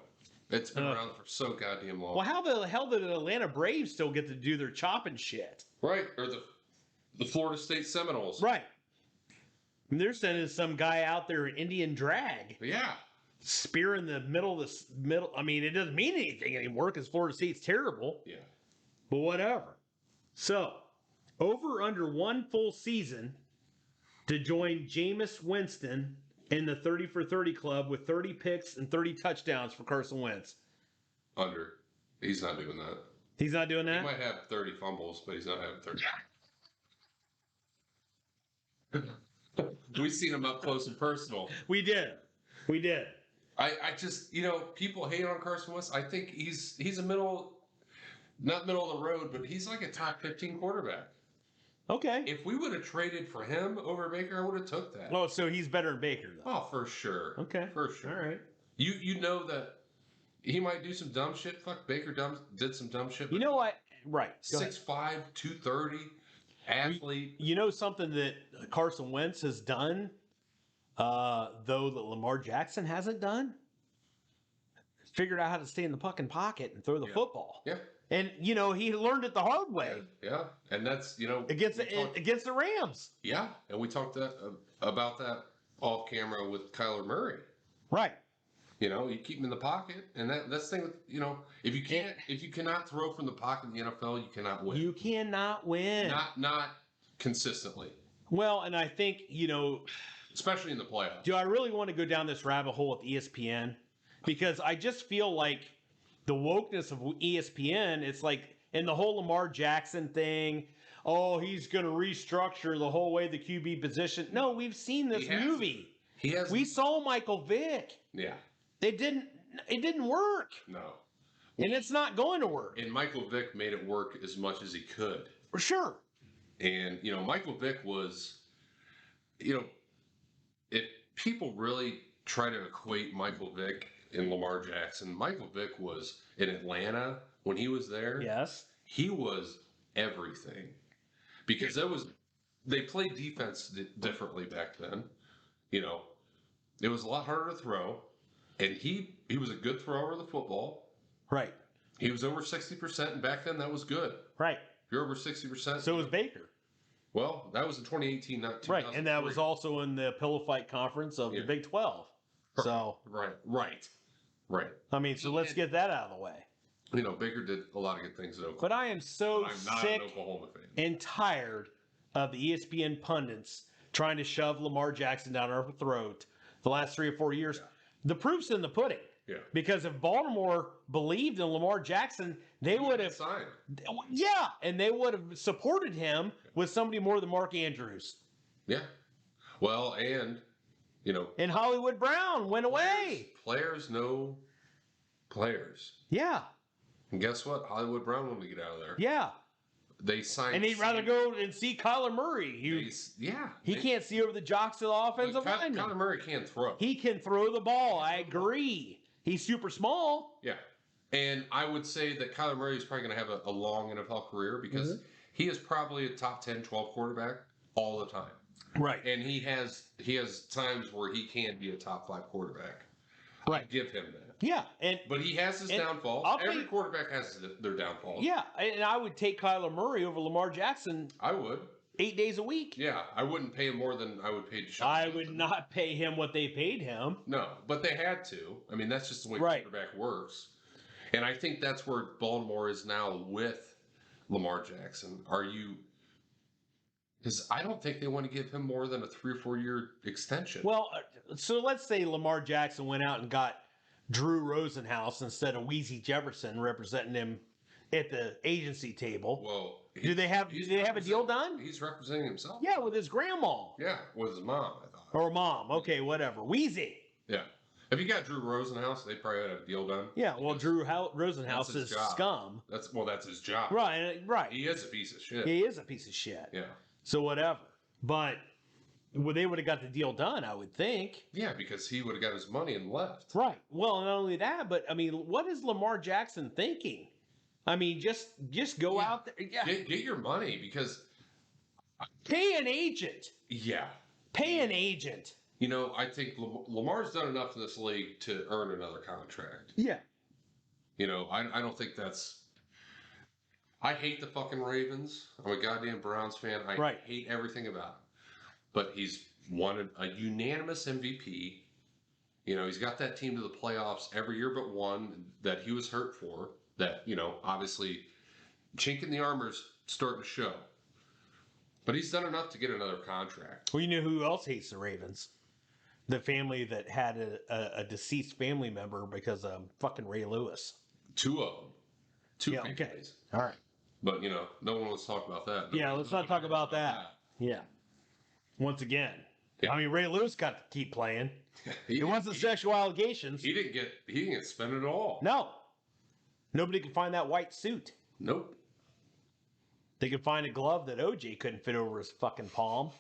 It's been around for so goddamn long. Well, how the hell did the Atlanta Braves still get to do their chopping shit? Right. Or the Florida State Seminoles. Right. And they're sending some guy out there in Indian drag, Yeah. spear in the middle of the middle. I mean, it doesn't mean anything anymore because Florida State's terrible, Yeah. but whatever. So, over under one full season to join Jameis Winston in the 30 for 30 club with 30 picks and 30 touchdowns for Carson Wentz. Under. He's not doing that. He's not doing He that? might have 30 fumbles, but he's not having 30. We've seen him up close and personal. We did. We did. I just, people hate on Carson Wentz. I think he's a not middle of the road, but he's like a top 15 quarterback. Okay. If we would have traded for him over Baker, I would have took that. Oh, so he's better than Baker, though. Oh, for sure. Okay. For sure. All right. You know that he might do some dumb shit. Fuck, Baker did some dumb shit. You know what? Right. Go ahead. 6'5", 230, athlete. You know something that Carson Wentz has done, though that Lamar Jackson hasn't done? Figured out how to stay in the fucking pocket and throw the football. Yeah. And, he learned it the hard way. Yeah. And that's, Against the Rams. Yeah. And we talked about that off camera with Kyler Murray. Right. You keep him in the pocket, and that's the thing with, if you cannot throw from the pocket in the NFL, you cannot win. You cannot win. Not consistently. Well, and I think, Especially in the playoffs. do I really want to go down this rabbit hole with ESPN? Because I just feel like the wokeness of ESPN, it's like in the whole Lamar Jackson thing, he's going to restructure the whole way the QB position. No, we've seen this movie. We saw Michael Vick. Yeah. It didn't work. No. And it's not going to work. And Michael Vick made it work as much as he could. For sure. And, Michael Vick was, if people really try to equate Michael Vick and Lamar Jackson, Michael Vick was in Atlanta when he was there. Yes. He was everything. Because they played defense differently back then. It was a lot harder to throw. And he was a good thrower of the football. Right. He was over 60%, and back then that was good. Right. If you're over 60%. So was Baker. Well, that was in 2018, not 2003. Right. And that was also in the pillow fight conference of the Big 12. So. Right. I mean, so let's get that out of the way. Baker did a lot of good things at Oklahoma. But I am so I'm not sick an Oklahoma fan. and tired of the ESPN pundits trying to shove Lamar Jackson down our throat the last 3 or 4 years. Yeah. The proof's in the pudding. Yeah. Because if Baltimore believed in Lamar Jackson, they would have signed. Yeah, and they would have supported him with somebody more than Mark Andrews. Yeah. Well, and And Hollywood Brown went away. Players know players. Yeah. And guess what? Hollywood Brown wanted to get out of there. Yeah. They signed. And he'd rather go and see Kyler Murray. He can't see over the jocks of the offensive lineman. Kyler Murray can't throw. He can throw the ball. I agree. He's super small. Yeah. And I would say that Kyler Murray is probably going to have a long NFL career because he is probably a top 10, 12 quarterback all the time. Right. And he has times where he can be a top 5 quarterback. Right. I give him that. Yeah. But he has his downfalls. Every quarterback has their downfalls. Yeah. And I would take Kyler Murray over Lamar Jackson. I would. 8 days a week. Yeah. I wouldn't pay him more than I would pay Deshaun I Watson. would not pay him what they paid him. No, but they had to. I mean, that's just the way quarterback works. And I think that's where Baltimore is now with Lamar Jackson. Because I don't think they want to give him more than a 3 or 4 year extension. Well, so let's say Lamar Jackson went out and got Drew Rosenhaus instead of Wheezy Jefferson representing him at the agency table. Well, do they have a deal done? He's representing himself. Yeah, with his grandma. Yeah, with his mom, I thought. Or mom. Okay, whatever. Wheezy. Yeah. If you got Drew Rosenhaus, they probably had a deal done. Yeah, well, Drew Rosenhaus is scum. That's his job. Right. He is a piece of shit. He is a piece of shit. Yeah. So whatever. But they would have got the deal done, I would think. Yeah, because he would have got his money and left. Right. Well, not only that, but I mean, what is Lamar Jackson thinking? I mean, just go out there. Yeah. Get your money because Pay an agent. Yeah. Pay an agent. You know, I think Lamar's done enough in this league to earn another contract. Yeah. You know, I don't think that's. I hate the fucking Ravens. I'm a goddamn Browns fan. I hate everything about him. But he's won a unanimous MVP. You know, he's got that team to the playoffs every year but one that he was hurt for. That, you know, obviously chink in the armor's starting to show. But he's done enough to get another contract. Well, you know who else hates the Ravens? The family that had a deceased family member because of fucking Ray Lewis. Two of them. Two Yeah, families. okay. All right. But, you know, no one wants to talk about that. Yeah, let's not talk about that. Yeah. Once again. Yeah. I mean, Ray Lewis got to keep playing. It wasn't sexual allegations. He didn't get spent at all. No. Nobody could find that white suit. Nope. They could find a glove that OJ couldn't fit over his fucking palm.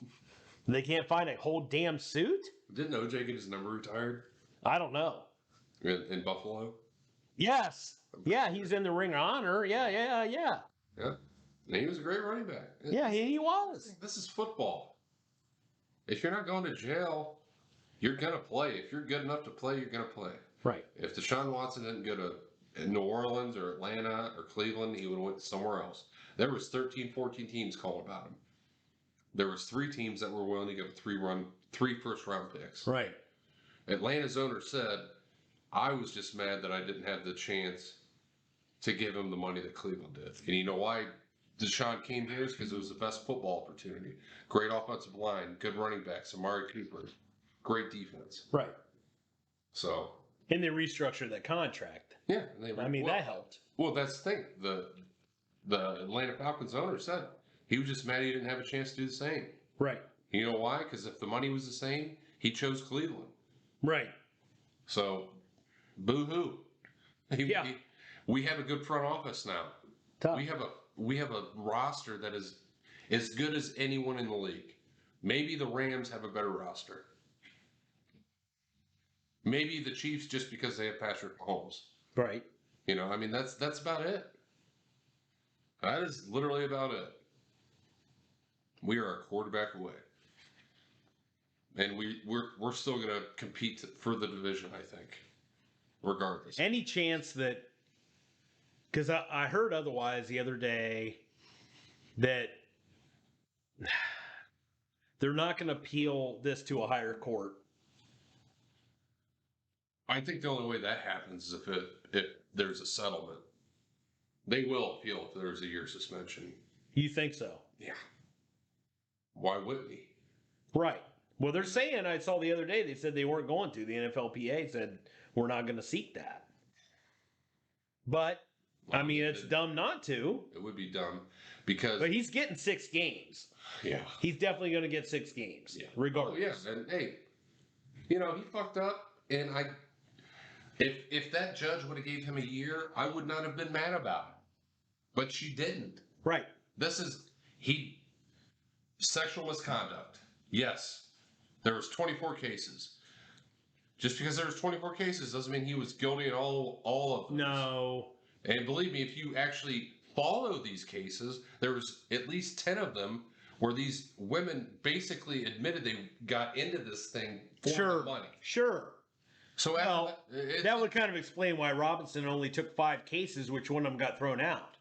They can't find a whole damn suit? Didn't OJ get his number retired I don't know. in Buffalo? Yes. Yeah, he's in the Ring of Honor. Yeah. Yeah. And he was a great running back. Yeah, he was. This is football. If you're not going to jail, you're going to play. If you're good enough to play, you're going to play. Right. If Deshaun Watson didn't go to New Orleans or Atlanta or Cleveland, he would have went somewhere else. There was 13, 14 teams calling about him. There was 3 teams that were willing to give 3 first-round picks. Right. Atlanta's owner said, I was just mad that I didn't have the chance to give him the money that Cleveland did. And you know why Deshaun came here? Is because it was the best football opportunity. Great offensive line, good running backs, Amari Cooper, great defense. Right. So. And they restructured that contract. Yeah. That helped. Well, that's the thing. The Atlanta Falcons owner said he was just mad he didn't have a chance to do the same. Right. You know why? Because if the money was the same, he chose Cleveland. Right. So, boo-hoo. Yeah. We have a good front office now. Tough. We have a roster that is as good as anyone in the league. Maybe the Rams have a better roster. Maybe the Chiefs just because they have Patrick Mahomes. Right. You know, I mean that's about it. That is literally about it. We are a quarterback away. And we're still going to compete for the division, I think, regardless. Any chance that, because I heard otherwise the other day, that they're not going to appeal this to a higher court. I think the only way that happens is if there's a settlement. They will appeal if there's a year suspension. You think so? Yeah. Why wouldn't he? Right. Well, they're saying, I saw the other day, they said they weren't going to. The NFLPA said, we're not going to seek that. But, I mean, it's dumb not to. It would be dumb because... But he's getting 6 games. Yeah. He's definitely going to get 6 games. Yeah. Regardless. Oh, yeah. And, hey, you know, he fucked up. And if that judge would have gave him a year, I would not have been mad about it. But she didn't. Right. Sexual misconduct. Yes. There was 24 cases. Just because there was 24 cases doesn't mean he was guilty in all of them. No. And believe me, if you actually follow these cases, there was at least 10 of them where these women basically admitted they got into this thing for the money. Sure. So that would kind of explain why Robinson only took 5 cases, which one of them got thrown out.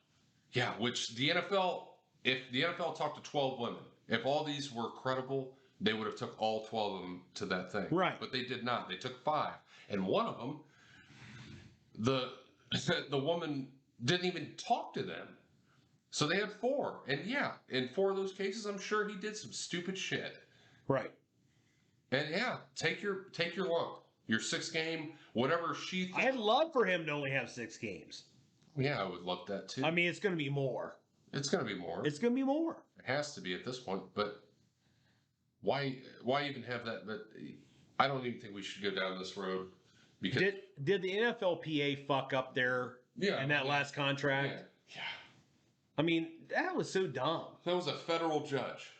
Yeah, which the NFL, if the NFL talked to 12 women, if all these were credible, they would have took all 12 of them to that thing. Right. But they did not. They took 5. And one of them, the woman didn't even talk to them. So they had 4. And yeah, in 4 of those cases, I'm sure he did some stupid shit. Right. And yeah, take your lump. Your 6th game, whatever she thinks. I'd love for him to only have 6 games. Yeah, I would love that too. I mean, it's going to be more. It's going to be more. It's going to be more. It has to be at this point, but why even have that? But I don't even think we should go down this road because did the NFLPA fuck up there in that last contract? Yeah. I mean, that was so dumb. That was a federal judge.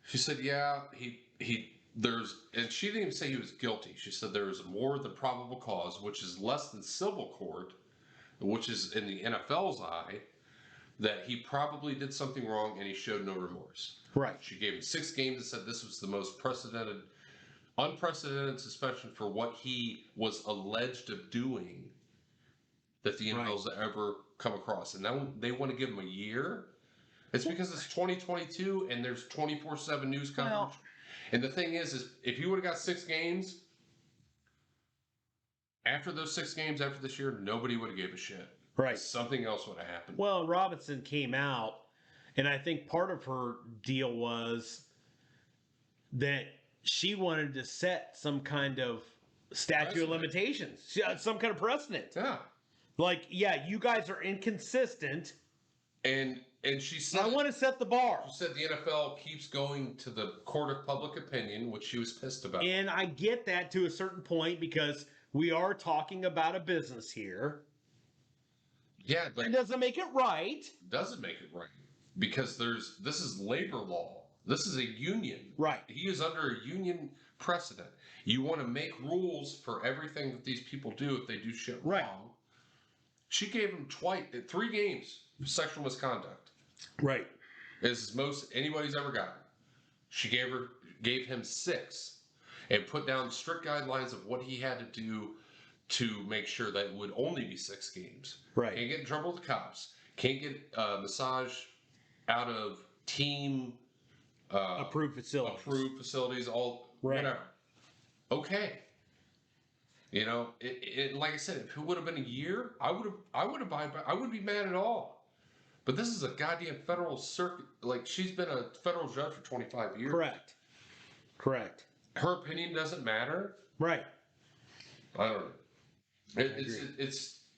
She said, yeah, and she didn't even say he was guilty. She said there was more than probable cause, which is less than civil court, which is in the NFL's eye. that he probably did something wrong and he showed no remorse. Right. She gave him 6 games and said this was the most unprecedented suspension for what he was alleged of doing that the NFL's ever come across. And now they want to give him a year. It's because it's 2022 and there's 24/7 news coverage. Well, and the thing is if you would have got 6 games, after those 6 games after this year, nobody would have gave a shit. right. Something else would have happened. Well, Robinson came out, and I think part of her deal was that she wanted to set some kind of statute of limitations, some kind of precedent. Yeah. Like, yeah, you guys are inconsistent. And she said, I want to set the bar. She said the NFL keeps going to the court of public opinion, which she was pissed about. And I get that to a certain point because we are talking about a business here. Yeah, but It doesn't make it right. Doesn't make it right because this is labor law. This is a union. Right. He is under a union precedent. You want to make rules for everything that these people do if they do shit wrong. Right. She gave him 3 games of sexual misconduct. Right. Is most anybody's ever gotten. She gave him 6 and put down strict guidelines of what he had to do to make sure that it would only be 6 games. Right. Can't get in trouble with the cops. Can't get massage out of team Approved facilities. All Right. whatever. Okay. You know, like I said, if it would have been a year, I would be mad at all. But this is a goddamn federal circuit. Like she's been a federal judge for 25 years. Correct. Her opinion doesn't matter. Right. I don't know.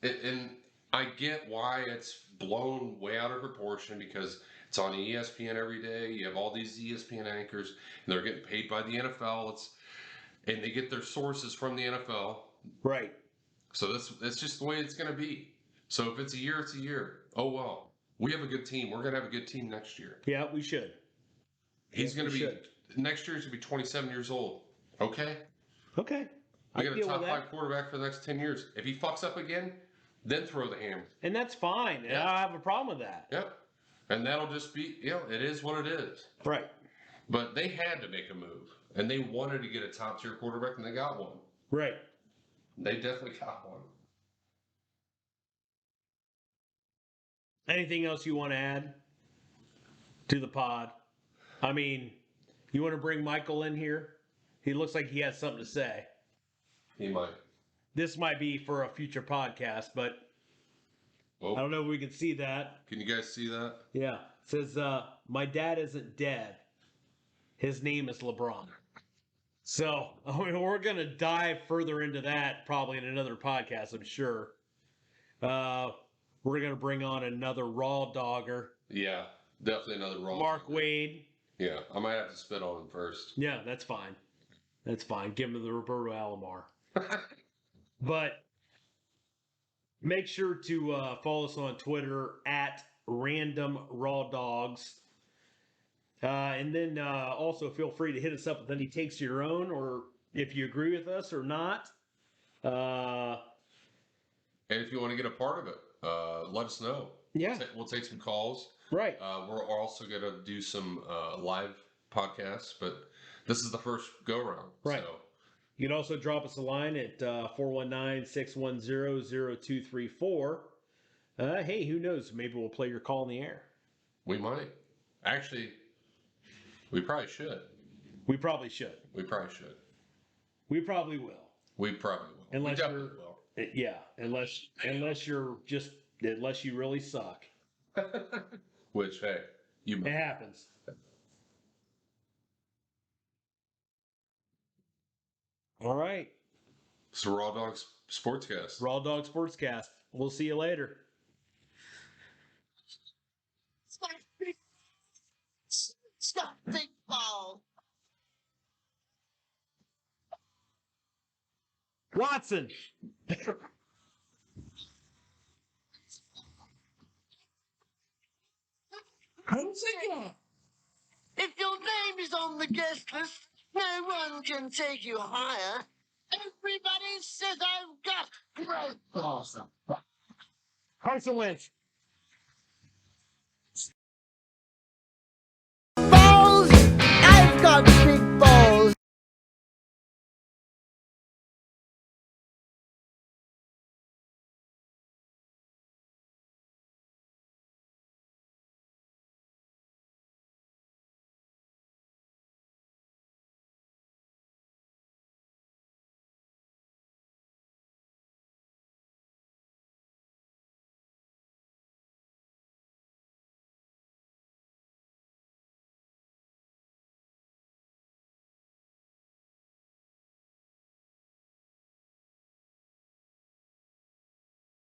And I get why it's blown way out of proportion because it's on ESPN every day. You have all these ESPN anchors, and they're getting paid by the NFL. And they get their sources from the NFL. Right. So that's just the way it's going to be. So if it's a year, it's a year. Oh well, we have a good team. We're going to have a good team next year. Yeah, we should. He's going to be next year. He's going to be 27 years old. Okay. Okay. We got a top 5 quarterback for the next 10 years. If he fucks up again, then throw the hammer. And that's fine. Yeah. I don't have a problem with that. Yep. And that'll just be, it is what it is. Right. But they had to make a move. And they wanted to get a top tier quarterback, and they got one. Right. They definitely got one. Anything else you want to add to the pod? I mean, you want to bring Michael in here? He looks like he has something to say. He might. This might be for a future podcast, but I don't know if we can see that. Can you guys see that? Yeah. It says, my dad isn't dead. His name is LeBron. So, I mean, we're going to dive further into that probably in another podcast, I'm sure. We're going to bring on another Raw Dogger. Yeah, definitely another Raw Mark Dogger. Wade. Yeah, I might have to spit on him first. Yeah, that's fine. That's fine. Give him the Roberto Alomar. But make sure to follow us on Twitter at Random Raw Dogs. And then also feel free to hit us up with any takes of your own or if you agree with us or not. And if you want to get a part of it, let us know. Yeah. We'll take some calls. Right. We're also going to do some live podcasts, but this is the first go-around. Right. So. You can also drop us a line at 419-610-0234. Hey, who knows? Maybe we'll play your call in the air. We might. Actually, we probably should. We probably should. We probably should. We probably will. We probably will. Unless we definitely will. Yeah, unless you really suck. Which, hey, you It happens. All right. It's the Raw Dogs Sportscast. Raw Dog Sportscast. We'll see you later. Stop, big ball. Watson. Once again, if your name is on the guest list, no one can take you higher. Everybody says I've got great balls. Carson Wentz. got